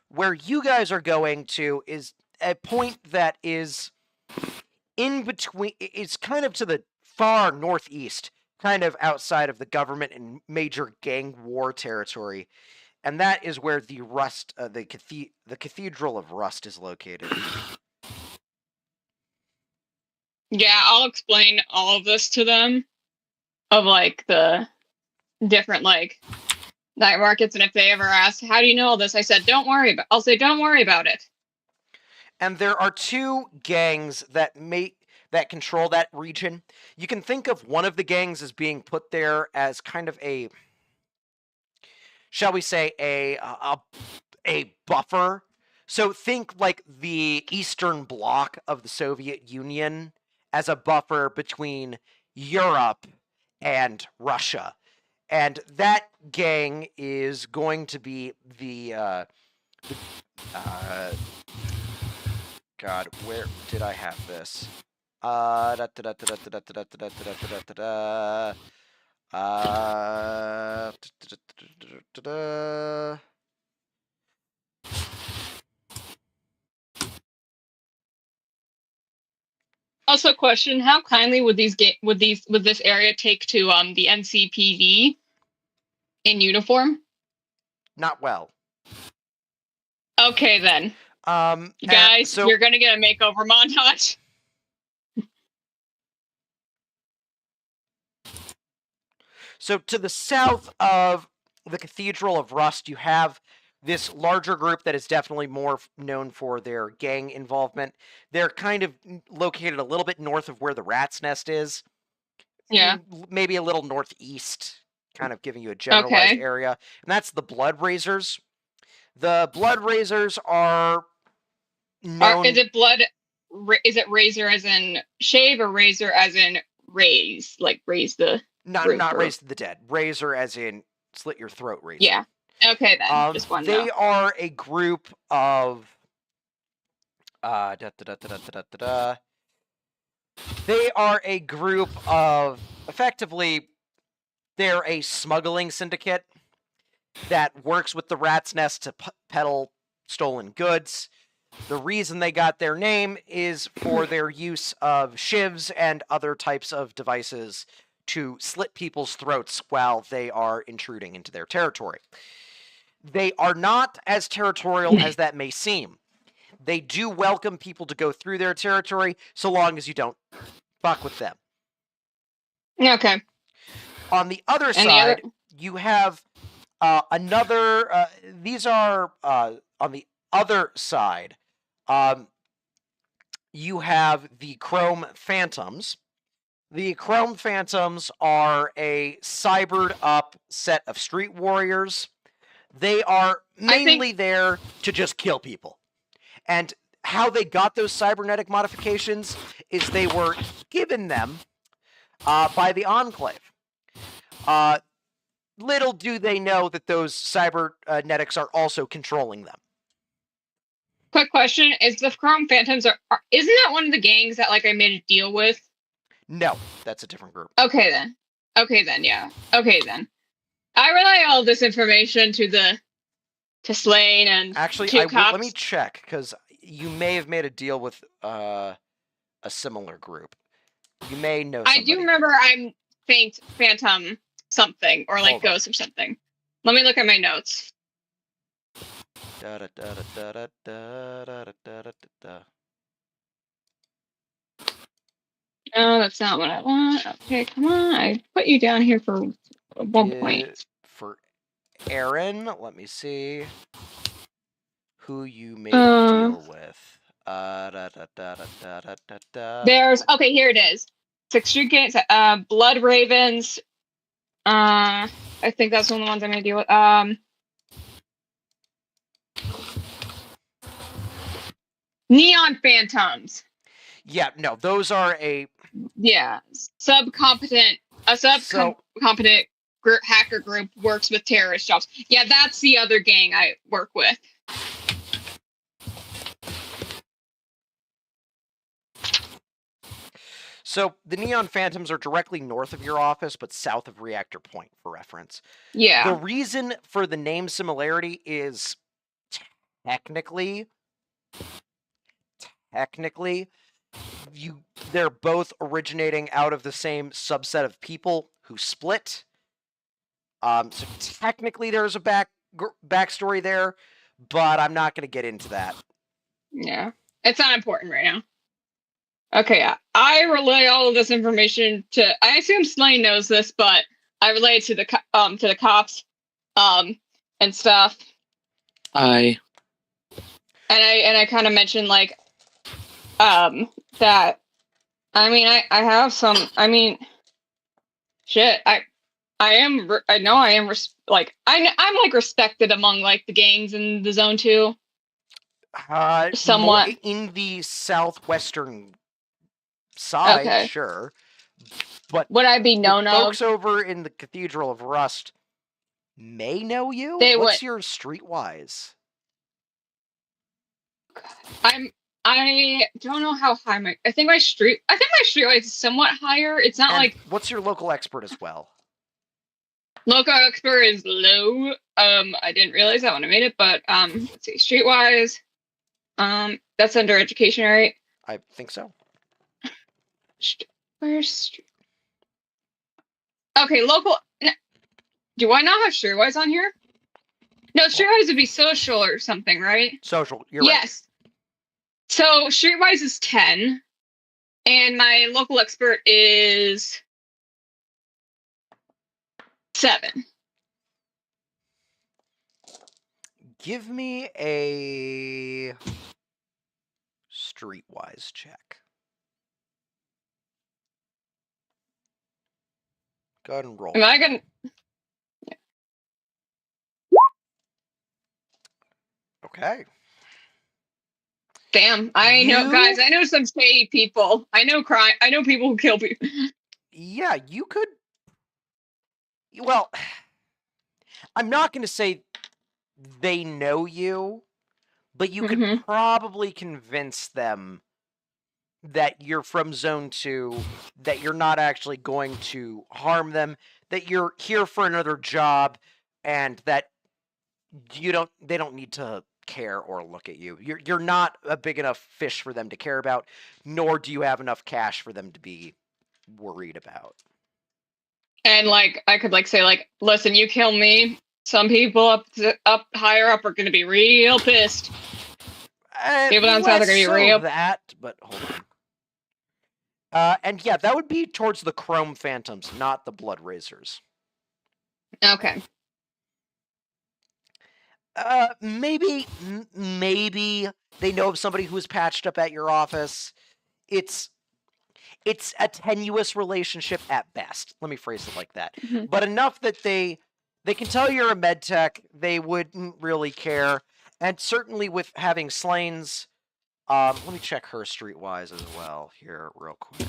Where you guys are going to is a point that is in between. It's kind of to the far northeast, kind of outside of the government and major gang war territory, and that is where the the Cathedral of Rust is located. Yeah, I'll explain all of this to them, of like the different like night markets, and if they ever ask, "How do you know all this?" I said, I'll say, "Don't worry about it." And there are two gangs that control that region. You can think of one of the gangs as being put there as kind of a, shall we say, a buffer. So think like the Eastern Bloc of the Soviet Union as a buffer between Europe and Russia. And that gang is going to be the God, where did I have this? Also, question: how kindly would this area take to the NCPD in uniform? Not well. Okay then. Guys, so you're gonna get a makeover montage. So to the south of the Cathedral of Rust, you have this larger group that is definitely more known for their gang involvement. They're kind of located a little bit north of where the Rat's Nest is. Yeah. Maybe a little northeast, kind of giving you a generalized Okay. area. And that's the Blood Raisers. The Blood Raisers are known... Is it razor as in shave, or razor as in raise? Like raise the... Not raise the dead. Razor as in slit your throat razor. Yeah. Okay then. Just one. They are a group of They are a group of, effectively, they're a smuggling syndicate that works with the Rat's Nest to peddle stolen goods. The reason they got their name is for their use of shivs and other types of devices to slit people's throats while they are intruding into their territory. They are not as territorial as that may seem. They do welcome people to go through their territory so long as you don't fuck with them. Okay. On the other And the other- side, you have another. These are on the other side. You have the Chrome Phantoms. The Chrome Phantoms are a cybered up set of street warriors. They are mainly there to just kill people. And how they got those cybernetic modifications is they were given them by the Enclave. Little do they know that those cybernetics are also controlling them. Quick question: is the Chrome Phantoms isn't that one of the gangs that like I made a deal with? No, that's a different group. Okay then. Yeah. Okay then. I relay all this information to Slane and actually, to cops. let me check because you may have made a deal with a similar group. You may know. I do remember I'm Phantom something or like Ghost or something. Let me look at my notes. No, that's not what I want. Okay, come on. I put you down here for 1 point. For Aaron, let me see who you made a deal with. There's okay. Here it is. 6 Street Games. Blood Ravens. I think that's one of the ones I made a deal with. Neon Phantoms. Yeah, no, those are a subcompetent hacker group works with terrorist jobs. Yeah, that's the other gang I work with. So the Neon Phantoms are directly north of your office, but south of Reactor Point, for reference. Yeah. The reason for the name similarity is technically, they're both originating out of the same subset of people who split. So technically there's a backstory there, but I'm not going to get into that. Yeah. It's not important right now. Okay, I relay all of this information to. I assume Slane knows this, but I relay it to the cops, and stuff. And I kind of mentioned like, that. I mean, I have some. I mean, shit. I'm respected among like the gangs in the zone too. Somewhat in the southwestern side, okay. Sure. But would I be known of? Folks over in the Cathedral of Rust may know you. What's your streetwise? I don't know how high I think my streetwise is somewhat higher. It's not like. What's your local expert as well? Local expert is low. I didn't realize that when I made it, but let's see, streetwise. That's under education, right? I think so. Where's street? Okay, local. Do I not have streetwise on here? No, streetwise would be social or something, right? Social. You're right. Yes. So streetwise is 10, and my local expert is 7. Give me a streetwise check. Go ahead and roll. Am I gonna? Yeah. Okay. Damn, I know, guys. I know some shady people. I know crime. I know people who kill people. Yeah, you could. Well, I'm not going to say they know you, but you could probably convince them that you're from Zone 2, that you're not actually going to harm them, that you're here for another job, and that they don't need to care or look at you. You're not a big enough fish for them to care about, nor do you have enough cash for them to be worried about. And like I could like say like, listen, you kill me, some people up higher up are gonna be real pissed. People down south are gonna be real. That, but hold on. And yeah, that would be towards the Chrome Phantoms, not the Blood Razors. Okay. Maybe they know of somebody who's patched up at your office. It's a tenuous relationship at best. Let me phrase it like that. But enough that they can tell you're a med tech. They wouldn't really care. And certainly with having Slane's, let me check her streetwise as well here real quick.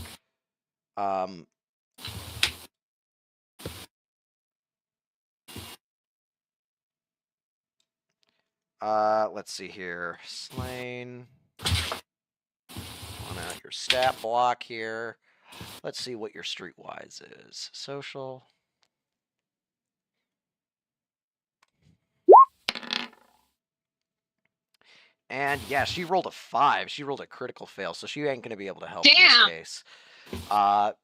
Let's see here. Slane. On out your stat block here. Let's see what your streetwise is. Social. And yeah, she rolled a 5. She rolled a critical fail, so she ain't gonna be able to help in this case. But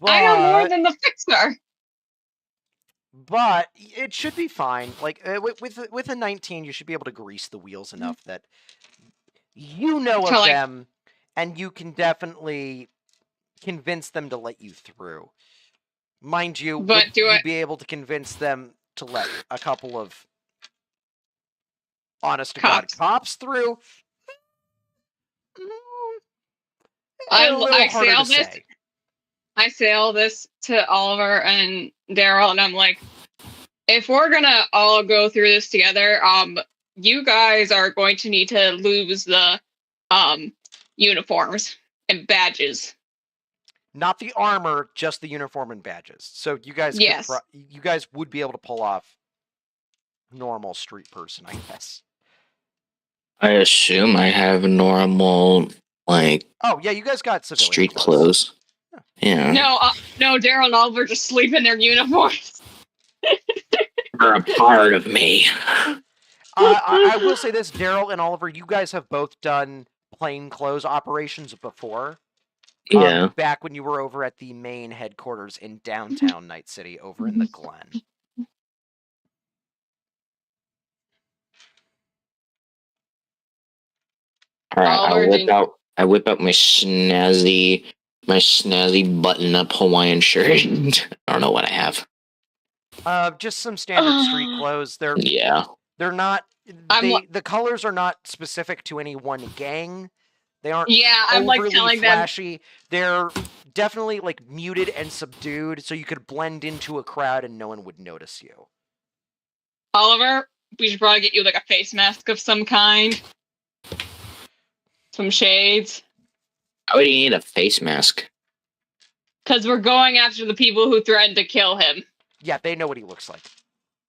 I know more than the fixer. But it should be fine. Like with a 19, you should be able to grease the wheels enough that you know of them, and you can definitely convince them to let you through. Mind you, would you be able to convince them to let a couple of honest-to-God cops through? I say all this to Oliver and Daryl, and I'm like, if we're gonna all go through this together, you guys are going to need to lose the uniforms and badges. Not the armor, just the uniform and badges. So you guys, you guys would be able to pull off normal street person, I guess. I assume I have normal, like. Oh yeah, you guys got civilian street clothes. Yeah. No, Daryl and Oliver just sleep in their uniforms. They're a part of me. I will say this, Daryl and Oliver, you guys have both done plain clothes operations before. Yeah. Back when you were over at the main headquarters in downtown Night City, over in the Glen. All right, I whip out my snazzy button-up Hawaiian shirt. I don't know what I have. Just some standard street clothes. They're not. The colors are not specific to any one gang. They aren't overly flashy. They're definitely like muted and subdued, so you could blend into a crowd and no one would notice you. Oliver, we should probably get you like a face mask of some kind. Some shades. Why would you need a face mask? Because we're going after the people who threatened to kill him. Yeah, they know what he looks like.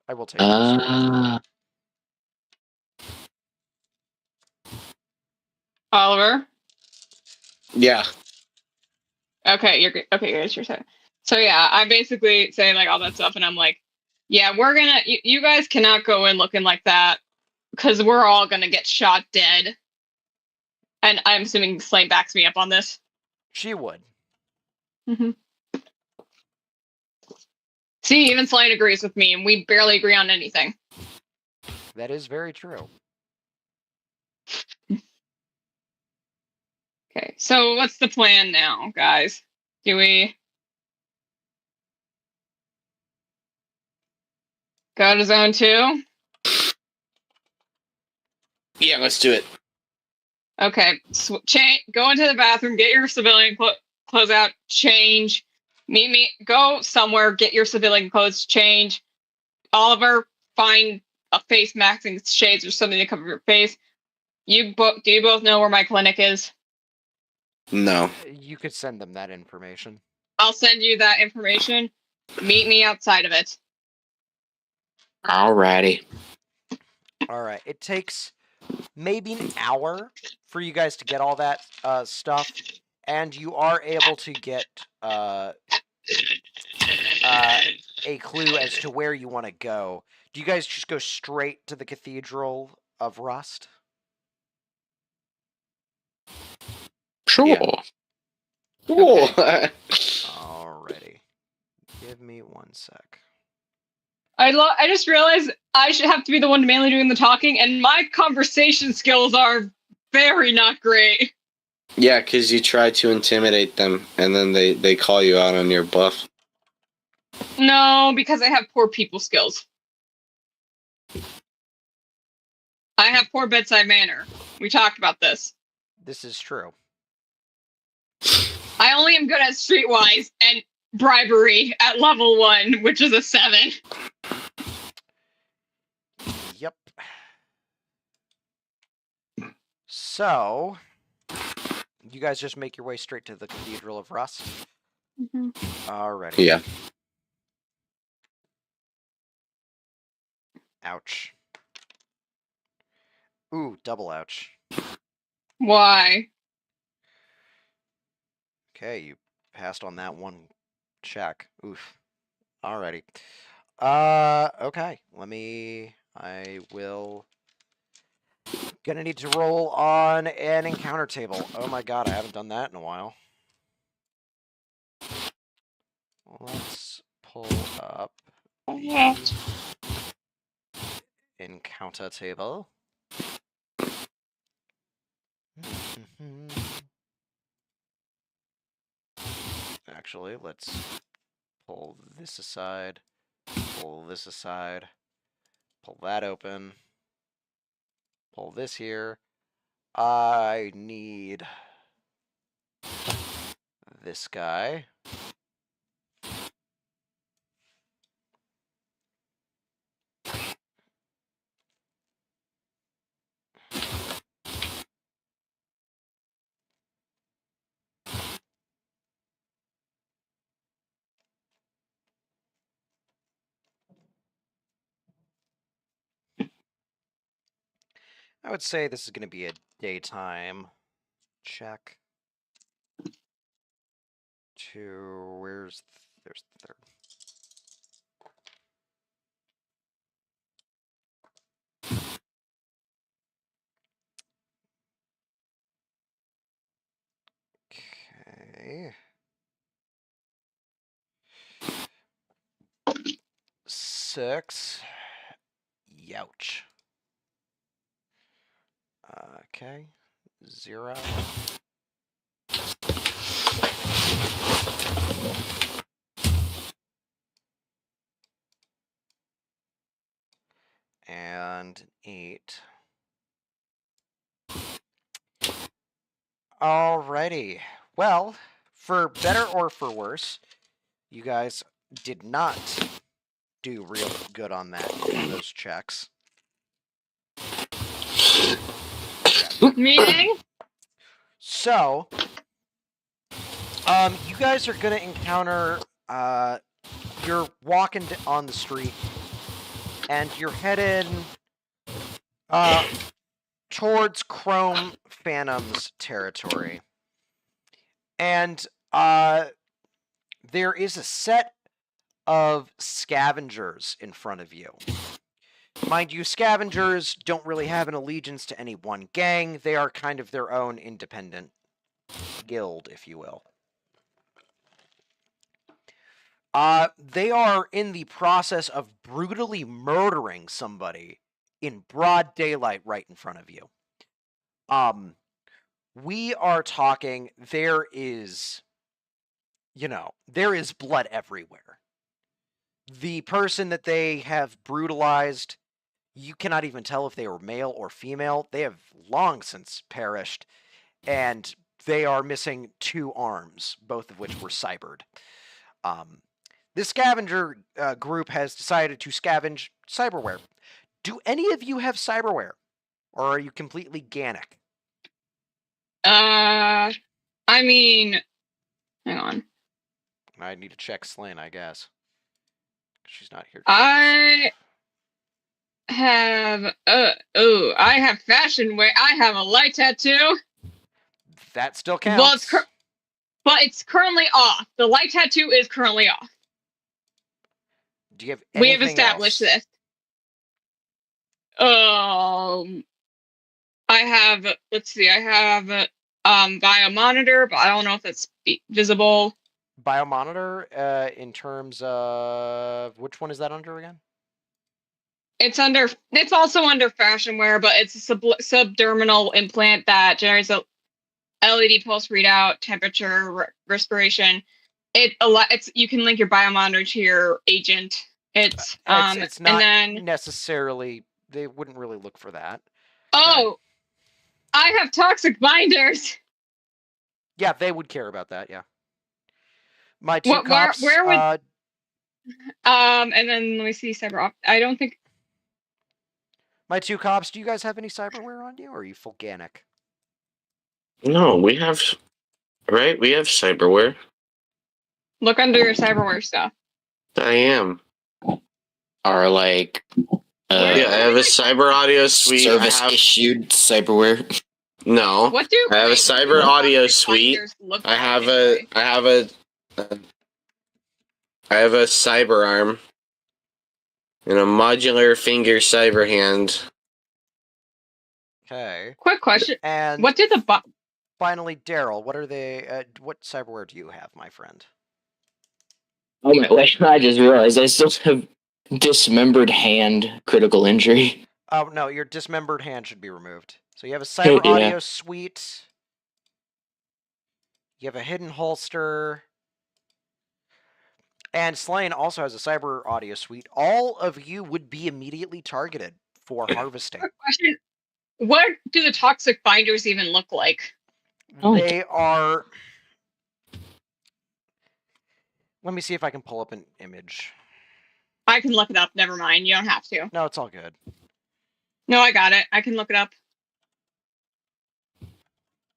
I will tell you. Oliver? Yeah. Okay, you're good. Okay, it's your turn. So yeah, I basically say like all that stuff, and I'm like, yeah, we're gonna. You guys cannot go in looking like that, because we're all gonna get shot dead. And I'm assuming Slane backs me up on this. She would. See, even Slane agrees with me, and we barely agree on anything. That is very true. Okay, so what's the plan now, guys? Do we go to Zone 2? Yeah, let's do it. Okay, go into the bathroom, get your civilian clothes out, change. Meet me, go somewhere, get your civilian clothes, change. Oliver, find a face mask and shades or something to cover your face. Do you both know where my clinic is? No. You could send them that information. I'll send you that information. Meet me outside of it. Alrighty. Alright, it takes maybe an hour for you guys to get all that stuff, and you are able to get a clue as to where you want to go. Do you guys just go straight to the Cathedral of Rust? Sure. Yeah. Cool. Alrighty. Give me 1 sec. I just realized I should have to be the one mainly doing the talking, and my conversation skills are very not great. Yeah, because you try to intimidate them, and then they call you out on your bluff. No, because I have poor people skills. I have poor bedside manner. We talked about this. This is true. I only am good at streetwise and bribery at level 1, which is a 7. Yep. So, you guys just make your way straight to the Cathedral of Rust? Mm-hmm. Alrighty. Yeah. Ouch. Ooh, double ouch. Why? Okay, you passed on that one check. Oof. Alrighty. Okay. I will... Gonna need to roll on an encounter table. Oh my god, I haven't done that in a while. Let's pull up the encounter table. Actually, let's pull this aside, pull this aside, pull that open, pull this here. I need this guy. I would say this is going to be a daytime check. There's the third. Okay. 6. Youch. Okay. 0. And 8. Alrighty. Well, for better or for worse, you guys did not do real good on those checks. Meaning? So, you guys are gonna encounter, you're walking on the street, and you're headed, towards Chrome Phantom's territory. And, there is a set of scavengers in front of you. Mind you, scavengers don't really have an allegiance to any one gang. They are kind of their own independent guild, if you will. They are in the process of brutally murdering somebody in broad daylight right in front of you. We are talking, there is blood everywhere. The person that they have brutalized, you cannot even tell if they were male or female. They have long since perished, and they are missing 2 arms, both of which were cybered. This scavenger group has decided to scavenge cyberware. Do any of you have cyberware? Or are you completely Gannic? I mean, hang on. I need to check Slane, I guess. She's not here. I have I have fashion wear. I have a light tattoo. That still Well, counts. but it's currently off. The light tattoo is currently off. Do you have We anything have established else? this. I have. Let's see. I have biomonitor, but I don't know if that's visible. Biomonitor, in terms of which one is that under again? It's under. It's also under fashion wear, but it's a subdermal implant that generates a LED pulse readout, temperature, respiration. It's you can link your biomonitor to your agent. It's not and then necessarily. They wouldn't really look for that. oh, I have toxic binders. Yeah, they would care about that. Yeah. My two cops. Where would and then let me see cyber. I don't think my two cops. Do you guys have any cyberware on you, or are you fulganic? No, we have. Right? We have cyberware. look under your cyberware stuff. I am. Are like Yeah, I have a cyber audio suite. service I have, issued cyberware. no. What do I have a cyber audio suite. Look I have like, a. I have a cyber arm. And a modular finger cyber hand. Okay. Quick question. And What did the finally, Daryl, what are they? What cyberware do you have, my friend? Oh my! Wait, I just realized I still have dismembered hand critical injury. Oh no, your dismembered hand should be removed. So you have a cyber Yeah. audio suite. You have a hidden holster. And Slain also has a cyber audio suite. All of you would be immediately targeted for harvesting. quick question? What do the toxic binders even look like? They are. Let me see if I can pull up an image. I can look it up. Never mind. You don't have to. No, it's all good. No, I got it. I can look it up.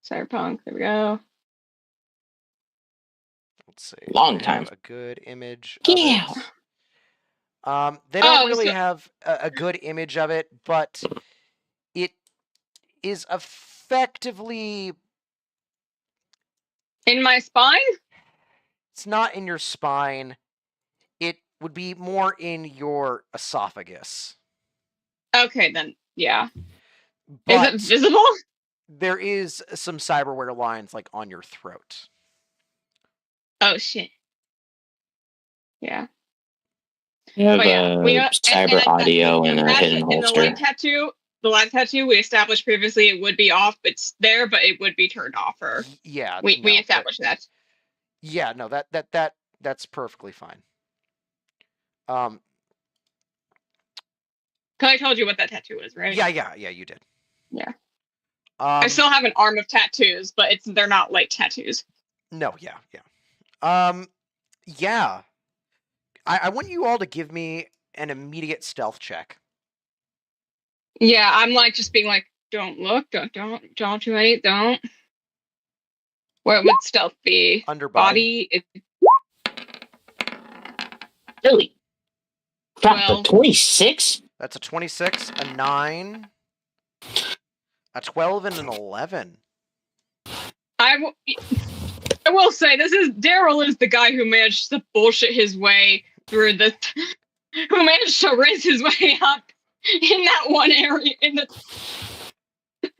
Cyberpunk. There we go. Let's see. Long I time. have a good image. Yeah. Of it. They don't really so- have a good image of it, but it is effectively. In my spine? It's not in your spine. It would be more in your esophagus. Okay, then yeah. But Is it visible? there is some cyberware lines like on your throat. Oh shit. Yeah. You have But yeah, we cyber audio and a hidden the holster. light tattoo we established previously it would be off. It's there, but it would be turned off. Or Yeah, we no, established that. Yeah, no, that's perfectly fine. Because I told you what that tattoo is, right? Yeah, you did. Yeah. I still have an arm of tattoos, but they're not light tattoos. No, yeah. Yeah. I want you all to give me an immediate stealth check. Yeah, I'm like just being like, don't look, don't do anything, don't. What would stealth be? Under body. Really? Crap, Well- the 26? That's a 26, a 9, a 12, and an 11. I will say Daryl is the guy who managed to bullshit his way through who managed to rinse his way up in that one area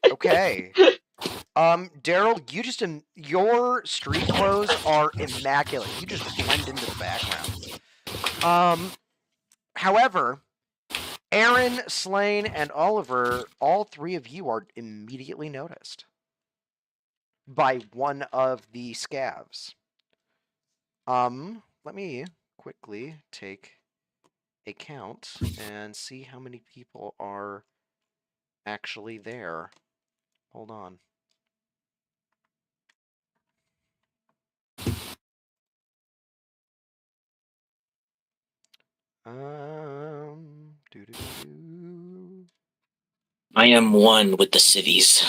Okay. Daryl, your street clothes are immaculate. You just blend into the background. However, Aaron, Slain, and Oliver, all three of you are immediately noticed by one of the scavs. Let me quickly take a count and see how many people are actually there. Hold on. Doo-doo-doo. I am one with the civvies.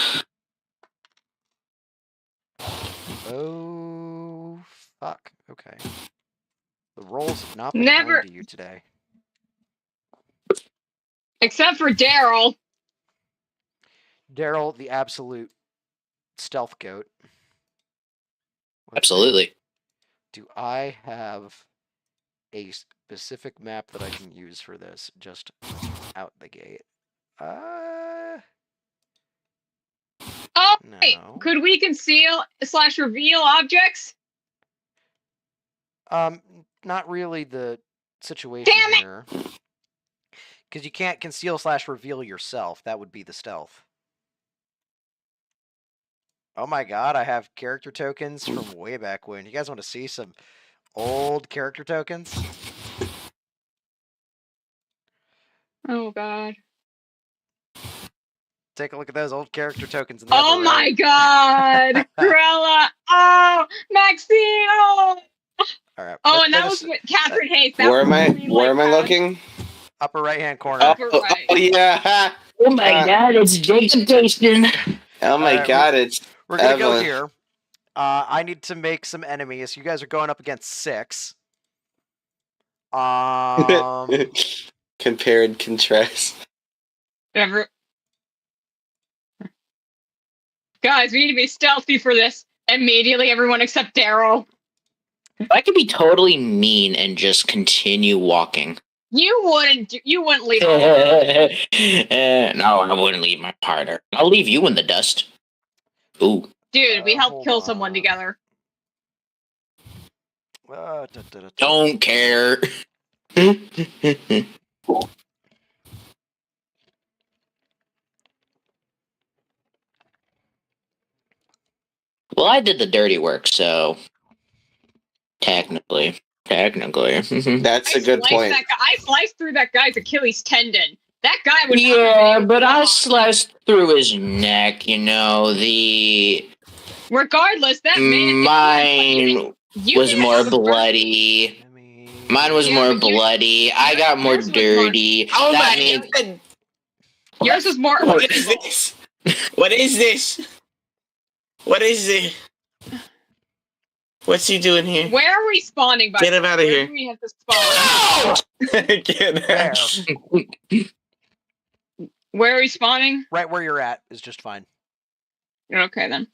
Oh, fuck. Okay. The rolls have not been Never- kind to you today. Except for Daryl. Daryl, the absolute stealth goat. Absolutely. Do I have a specific map that I can use for this? Just out the gate. Oh, wait. No. Could we conceal/reveal objects? Not really the situation Damn it! here. Because you can't conceal/reveal yourself. That would be the stealth. Oh my god, I have character tokens from way back when. You guys want to see some old character tokens? Oh god. Take a look at those old character tokens in the Oh upper my right. god! Cruella! Oh! Maxine! Oh! All right. Oh, let's and that finish was with Catherine Hayes. That Where am I? was really, Where am I bad. looking? upper right-hand corner. Oh, right. oh yeah. Oh my god, it's degradation. Oh my Alright, god, it's We're gonna go Evelyn. here. I need to make some enemies. You guys are going up against 6. Compare and contrast. Ever. Guys, we need to be stealthy for this. Immediately, everyone except Daryl. I could be totally mean and just continue walking. You wouldn't leave. No, I wouldn't leave my partner. I'll leave you in the dust. Ooh. Dude, we helped hold kill someone on. together. Don't care. Well, I did the dirty work, so technically. That's a good point. I sliced through that guy's Achilles tendon. That guy would. Yeah, but I sliced through his neck. You know, the Regardless, that man. mine You was didn't more have a bird- bloody. Mine was Yeah, more but yours- bloody. I got more yours was more- dirty. Oh That my means god! Yours was more. What is this? What is this? What is it? What's he doing here? Where are we spawning? By Get him out of Where here. do we have to spawn? Get out. Where are we spawning? Right where you're at is just fine. Okay then.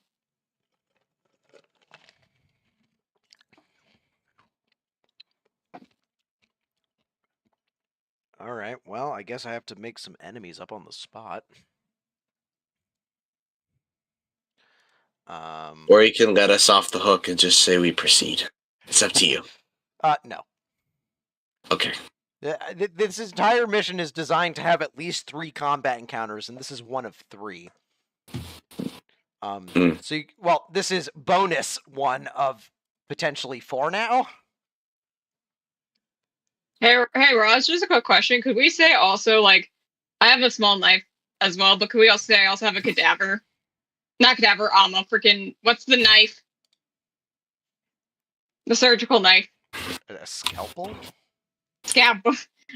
All right. Well, I guess I have to make some enemies up on the spot. Or you can let us off the hook and just say we proceed. It's up to you. No. Okay. This entire mission is designed to have at least 3 combat encounters, and this is one of 3. So, well, this is bonus 1 of potentially 4 now. Hey, Ross, just a quick question. Could we say also, like, I have a small knife as well, but could we also say I also have a cadaver? Not cadaver, a freaking, what's the knife? The surgical knife. A scalpel? Scalpel.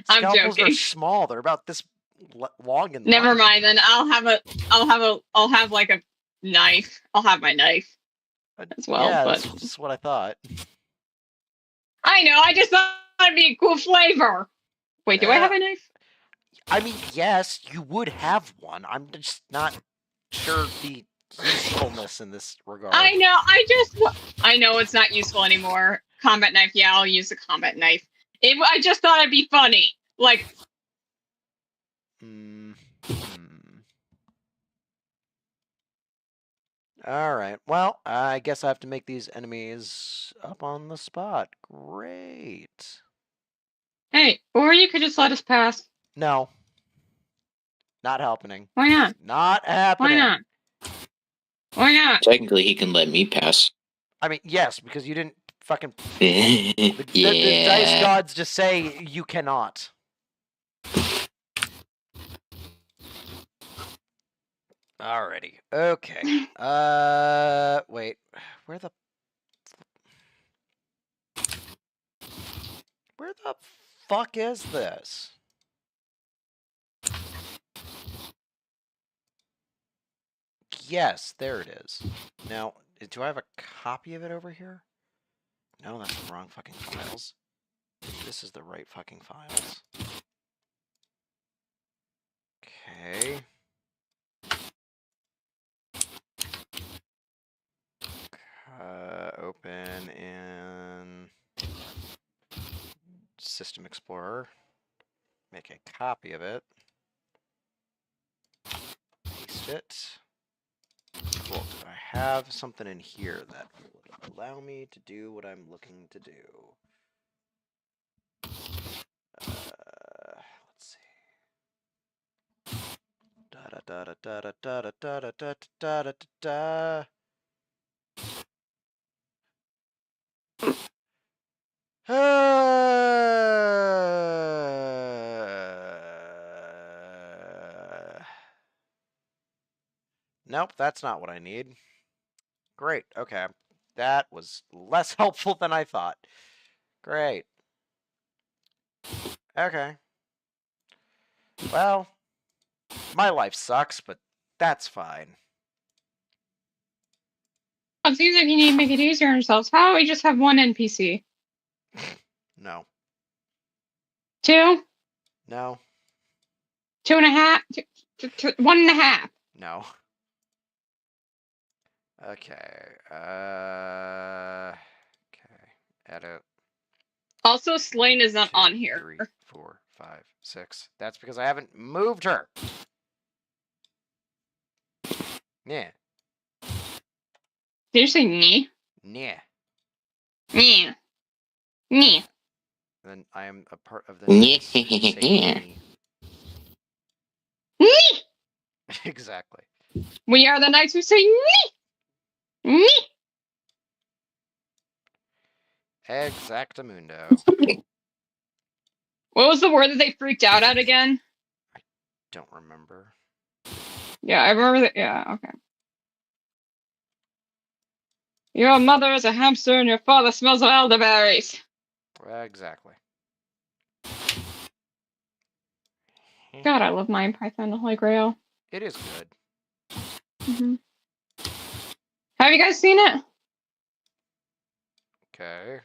I'm Scalpels joking. are small. They're about this long and Never large. mind then. I'll have like a knife. I'll have my knife as well. Yeah, but that's just what I thought. I know. I just thought it'd be a cool flavor. Wait, do I have a knife? I mean, yes, you would have one. I'm just not sure the usefulness in this regard. I know. I know it's not useful anymore. Combat knife. Yeah, I'll use the combat knife. I just thought it'd be funny. Like. All right. Well, I guess I have to make these enemies up on the spot. Great. Hey, or you could just let us pass. No. Not happening. Why not? Not happening. Why not? Why not? technically he can let me pass. I mean, yes, because you didn't fucking. The dice gods just say you cannot. Alrighty. Okay. Wait. Where the fuck is this? Yes, there it is. Now, do I have a copy of it over here? No, that's the wrong fucking files. This is the right fucking files. Okay. Open in System Explorer. Make a copy of it. Paste it. Cool. Do I have something in here that will allow me to do what I'm looking to do? Let's see. Da da da da da da da da da da da da da. Nope, that's not what I need. Great, okay. That was less helpful than I thought. Great. Okay. Well, my life sucks, but that's fine. It seems like you need to make it easier on yourselves. How about we just have one NPC? No. 2? No. 2.5? 1.5? No. Okay. Okay. Edit. Also, Slain is not 2, on here. 3, 4, 5, 6. That's because I haven't moved her. Yeah. Did you say knee? Yeah. Knee. Knee. Then I am a part of the Yeah. Knights who say knee. Knee! Exactly. We are the knights who say knee! Knee! Exactamundo. What was the word that they freaked out at again? Don't remember. Yeah, I remember that. Yeah, okay. Your mother is a hamster and your father smells of elderberries. Exactly. God, I love Mind Python, the Holy Grail. It is good. Mm-hmm. Have you guys seen it? Okay.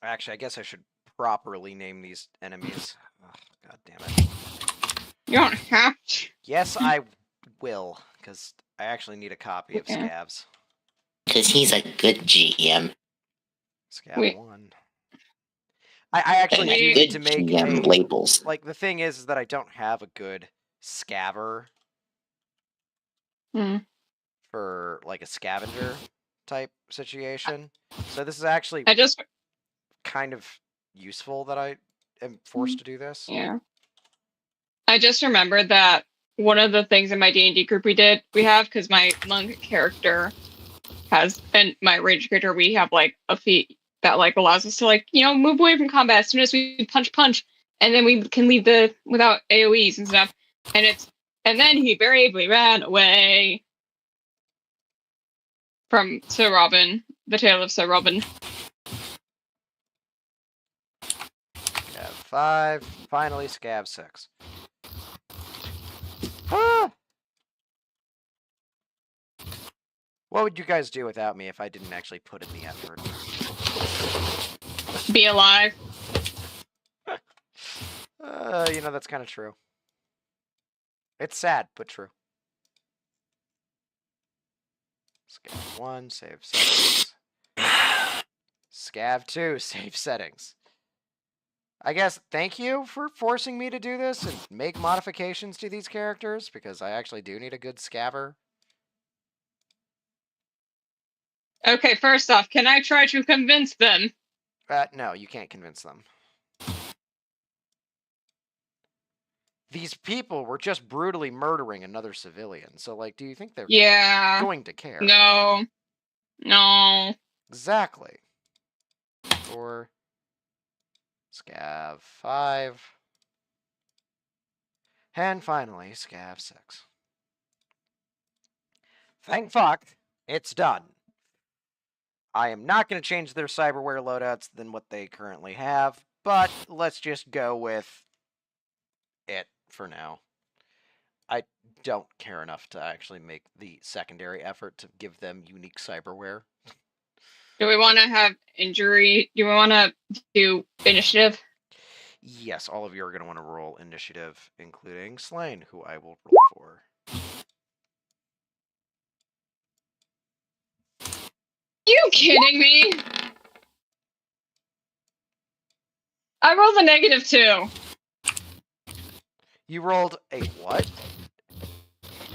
Actually, I guess I should properly name these enemies. Oh, God damn it. You don't have to. Yes, I will, because I actually need a copy of Yeah. Scavs. Because he's a good GM. Scav Wait. 1. I actually And do a need good to make GM a... labels. Like, the thing is that I don't have a good scaver Hmm. for, like, a scavenger type situation. So this is actually I just, kind of useful that I am forced to do this. yeah. I just remembered that one of the things in my D&D group we have, because my monk character has, and my ranged character, we have, like, a feat that, like, allows us to, like, move away from combat as soon as we punch, and then we can leave without AoEs and stuff. And then he bravely ran away from Sir Robin, the tale of Sir Robin. Scav 5. Finally, Scav 6. Ah! What would you guys do without me if I didn't actually put in the effort? Be alive. That's kind of true. It's sad, but true. Scav 1, save settings. Scav 2, save settings. I guess thank you for forcing me to do this and make modifications to these characters, because I actually do need a good scaver. Okay, first off, can I try to convince them? No, you can't convince them. These people were just brutally murdering another civilian, so, like, do you think they're going to care? No. Exactly. 4. Scav 5. And finally, Scav 6. Thank fuck, it's done. I am not going to change their cyberware loadouts than what they currently have, but let's just go with it for now. I don't care enough to actually make the secondary effort to give them unique cyberware. Do we want to have injury? Do we want to do initiative? Yes, all of you are going to want to roll initiative, including Slain, who I will roll for. You kidding me? I rolled a -2. You rolled a what?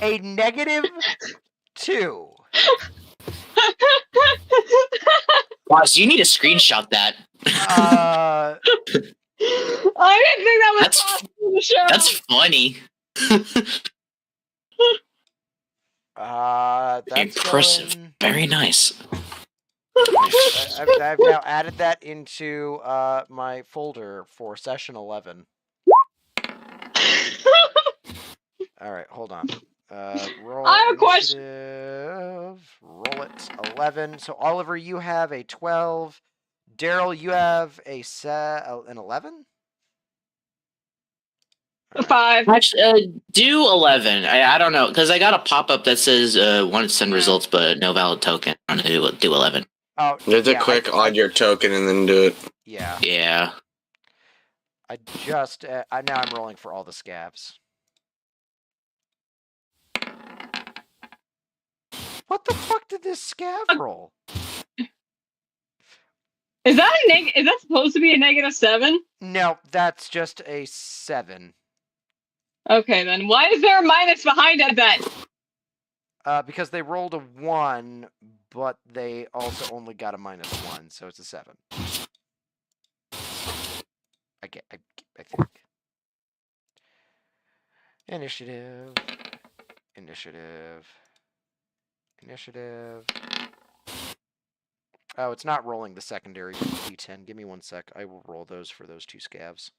A -2. Wow, so you need to screenshot that. Uh, I didn't think that was That's- possible in the show. That's funny. that's Impressive. going- Very nice. I've now added that into my folder for session 11. All right, hold on. Roll I have a question. initiative. Roll it 11. So Oliver, you have a 12. Daryl, you have an 11. 5. Actually, do 11. I don't know, because I got a pop-up that says want to send results, but no valid token. I'm going to do 11. Oh, You have to yeah, click on your token and then do it. Yeah, Yeah. I just now I'm rolling for all the scabs. What the fuck did this scab roll? Is that is that supposed to be a -7? No, that's just a 7. Okay, then why is there a minus behind it then? Because they rolled a 1, but they also only got a -1, so it's a 7. I think. Initiative. Oh, it's not rolling the secondary D10. Give me 1 sec. I will roll those for those 2 scabs.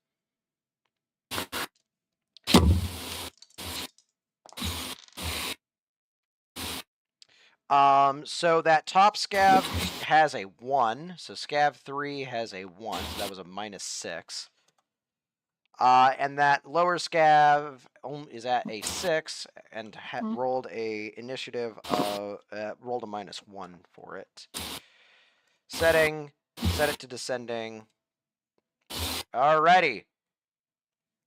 So that top scab has a 1. So scab 3 has a 1. So that was a -6. And that lower scab is at a 6 and rolled a initiative rolled a -1 for it. Setting, set it to descending. Alrighty.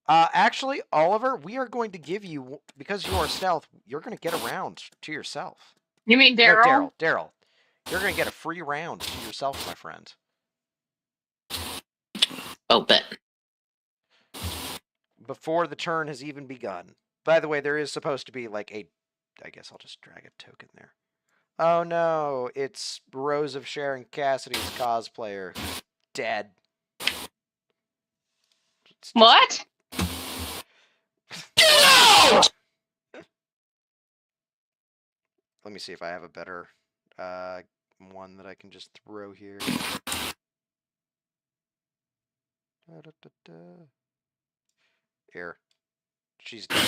Actually, Oliver, we are going to give you, because you are stealth, you're going to get a round to yourself. You mean No, Daryl? Daryl. You're going to get a free round to yourself, my friend. Oh, bet. Before the turn has even begun. By the way, there is supposed to be like a... I guess I'll just drag a token there. Oh no, it's Rose of Sharon Cassidy's cosplayer. Dead. It's just- What? Let me see if I have a better one that I can just throw here. Here. She's dead.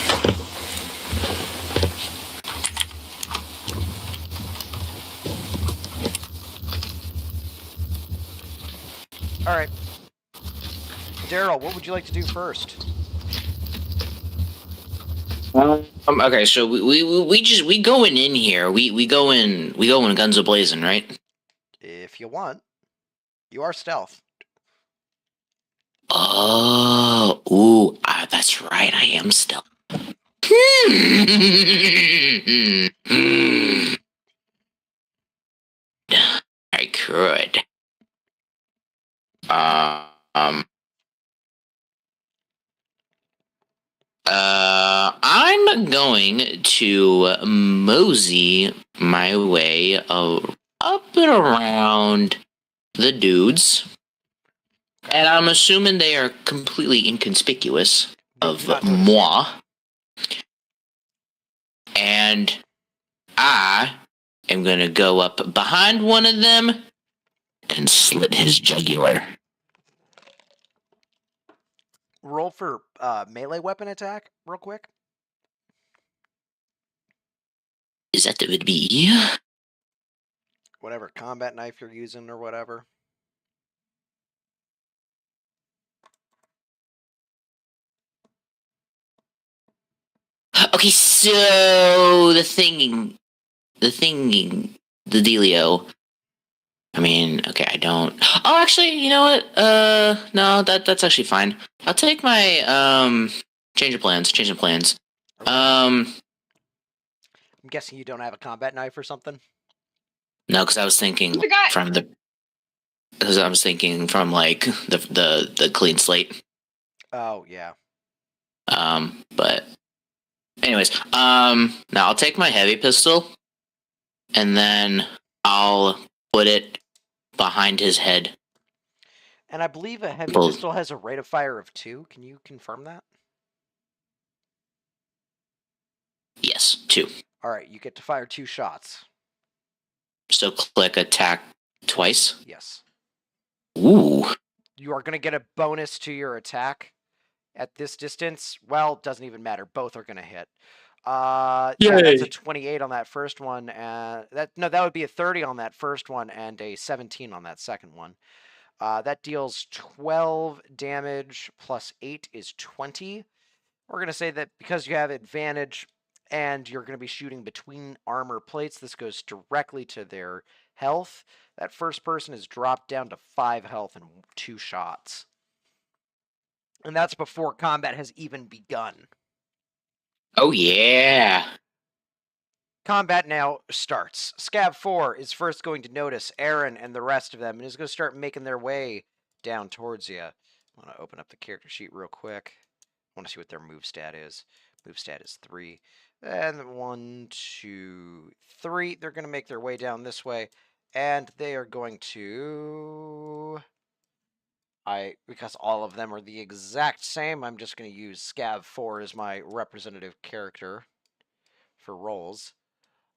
Alright. Daryl, what would you like to do first? Okay, so we going in here. We go in guns a blazing, right? If you want. You are stealth. Oh, ooh, that's right. I am still. I could. I'm going to mosey my way up and around the dudes. And I'm assuming they are completely inconspicuous of Not noticed. moi. And I am going to go up behind one of them and slit his jugular. Roll for melee weapon attack, real quick. Is that would be? Whatever combat knife you're using or whatever. Okay, so the dealio. I mean, okay, I don't. Oh, actually, you know what? No, that's actually fine. I'll take my change of plans. Change of plans. Okay. Um, I'm guessing you don't have a combat knife or something. no, because I was thinking The guy. from the. Because I was thinking from like the clean slate. Oh yeah. But anyways, now I'll take my heavy pistol, and then I'll put it behind his head. And I believe a heavy Both. pistol has a rate of fire of 2. Can you confirm that? Yes, 2. All right, you get to fire 2 shots. So click attack twice. Yes. Ooh. You are going to get a bonus to your attack at this distance. Well, doesn't even matter. Both are going to hit. Yeah, that's a 28 on that first one. That would be a 30 on that first one and a 17 on that second one. That deals 12 damage plus 8 is 20. We're going to say that because you have advantage and you're going to be shooting between armor plates, this goes directly to their health. That first person is dropped down to 5 health in 2 shots. And that's before combat has even begun. Oh yeah. Combat now starts. Scab 4 is first going to notice Aaron and the rest of them and is going to start making their way down towards you. I want to open up the character sheet real quick. I want to see what their move stat is. Move stat is 3. And 1, 2, 3. They're going to make their way down this way. And they are going to... because all of them are the exact same, I'm just going to use Scab 4 as my representative character for rolls.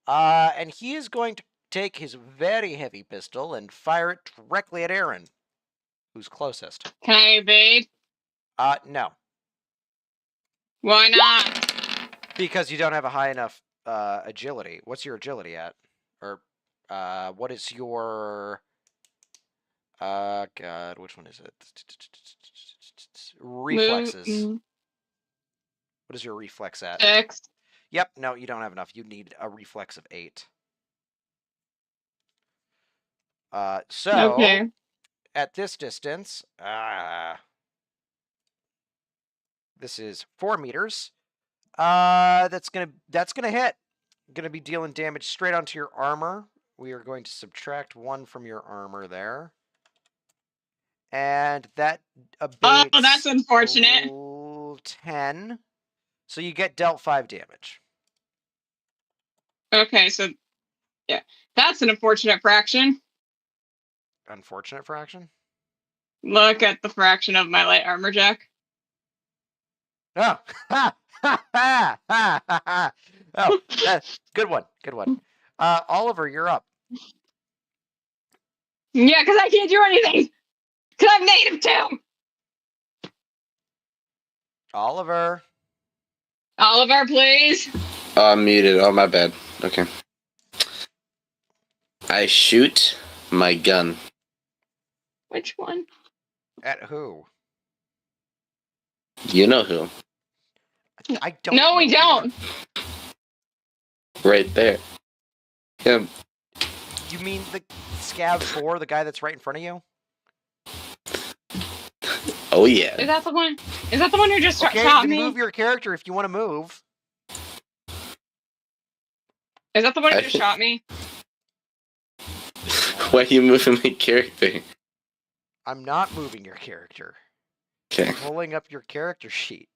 And he is going to take his very heavy pistol and fire it directly at Aaron, who's closest. Can I evade? No. Why not? Because you don't have a high enough agility. What's your agility at? Or what is your... God, which one is it? Reflexes. What is your reflex at? 6. Yep, no, you don't have enough. You need a reflex of 8. So, Okay. at this distance, this is 4 meters. That's gonna hit. Gonna be dealing damage straight onto your armor. We are going to subtract 1 from your armor there. And that abates... Oh, that's unfortunate. 10. So you get dealt 5 damage. Okay, so yeah, that's an unfortunate fraction. Unfortunate fraction? Look at the fraction of my light armor jack. Oh, ha, ha, ha, ha, ha. Oh, good one, good one. Oliver, you're up. Yeah, because I can't do anything. Because I'm native too. Oliver. Oliver, please. I'm muted. Oh, my bad. Okay. I shoot my gun. Which one? At who? You know who. I don't. No, we know don't. Right there. Him. You mean the Scab 4, the guy that's right in front of you? Oh, yeah. Is that the one? Is that the one who just Okay, shot then me? move your character if you want to move. Is that the one who just shot me? Why are you moving my character? I'm not moving your character. Okay. I'm pulling up your character sheet.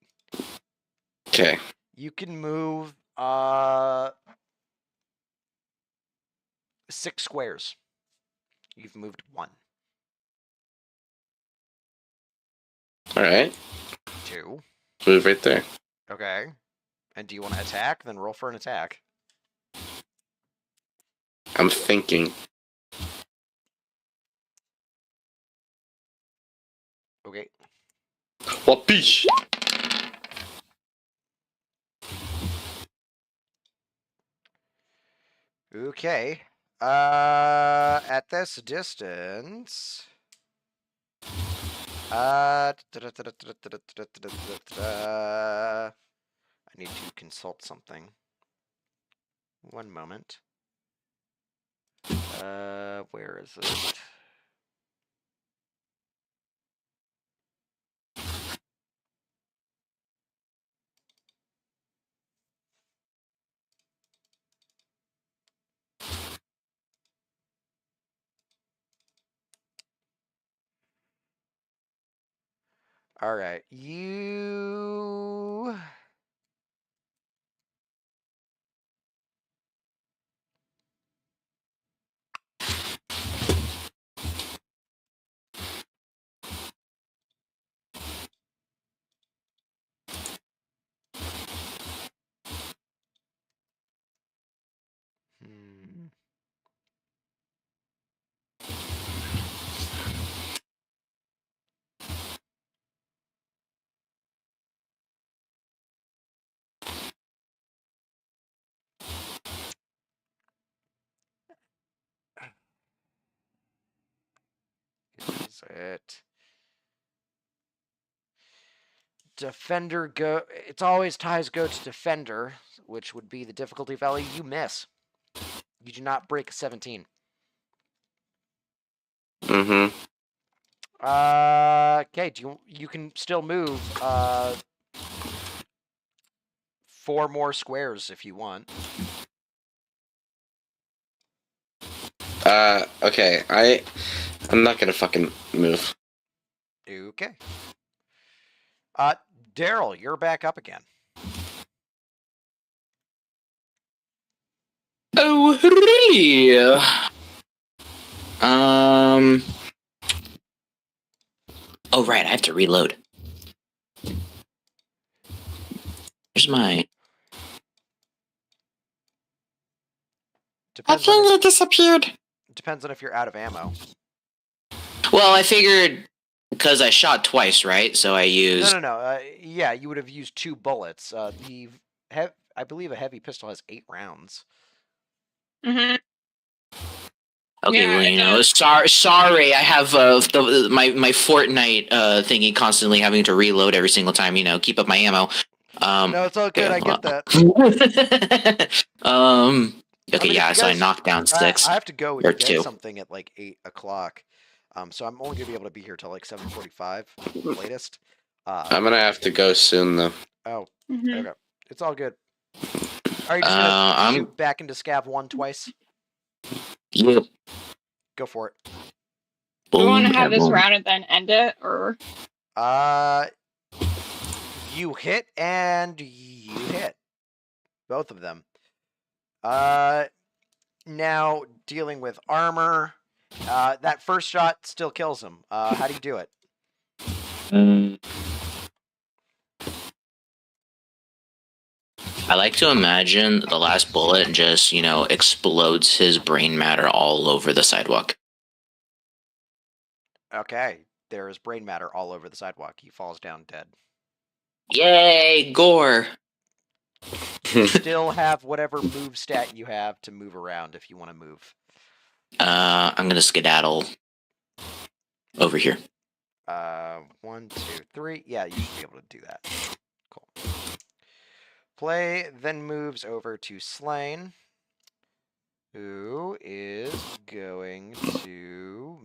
Okay. You can move 6 squares. You've moved 1. Alright. 2. Move right there. Okay. And do you want to attack? Then roll for an attack. I'm thinking. Okay. Whoopee! Okay. At this distance... I I need to consult something. One moment. Where is it? All right, you. Hmm. Is it? Defender go. It's always ties go to defender, which would be the difficulty value. You miss. You do not break 17. Mm-hmm. Okay. You can still move 4 more squares if you want. Okay. I'm not gonna fucking move. Okay. Daryl, you're back up again. Oh, really? Oh, right. I have to reload. Here's my. I Depends on think it disappeared. if you're out of ammo. Well, I figured because I shot twice, right? So I used. No. Yeah, you would have used 2 bullets. I believe a heavy pistol has 8 rounds. Mm-hmm. Okay, Yeah, well, it you know, does. sorry, I have my Fortnite thingy constantly having to reload every single time. You know, keep up my ammo. No, it's all good. I get that. Okay, if yeah. you So I guys- knocked down 6 I have to go or and get 2. something at like 8 o'clock. So I'm only gonna be able to be here till like 7:45 latest. I'm gonna have to go soon though. Oh, Mm-hmm. okay. It's all good. Are you just gonna I'm shoot back into Scav 1 twice? yep. Go for it. Do we Boom, want to have this boom. round and then end it, or You hit and you hit. Both of them. Now dealing with armor. That first shot still kills him. How do you do it? I like to imagine the last bullet just, you know, explodes his brain matter all over the sidewalk. Okay. There is brain matter all over the sidewalk. He falls down dead. Yay, gore! You still have whatever move stat you have to move around if you want to move. I'm gonna skedaddle over here. 1, 2, 3. Yeah, you should be able to do that. Cool. Play then moves over to Slain, who is going to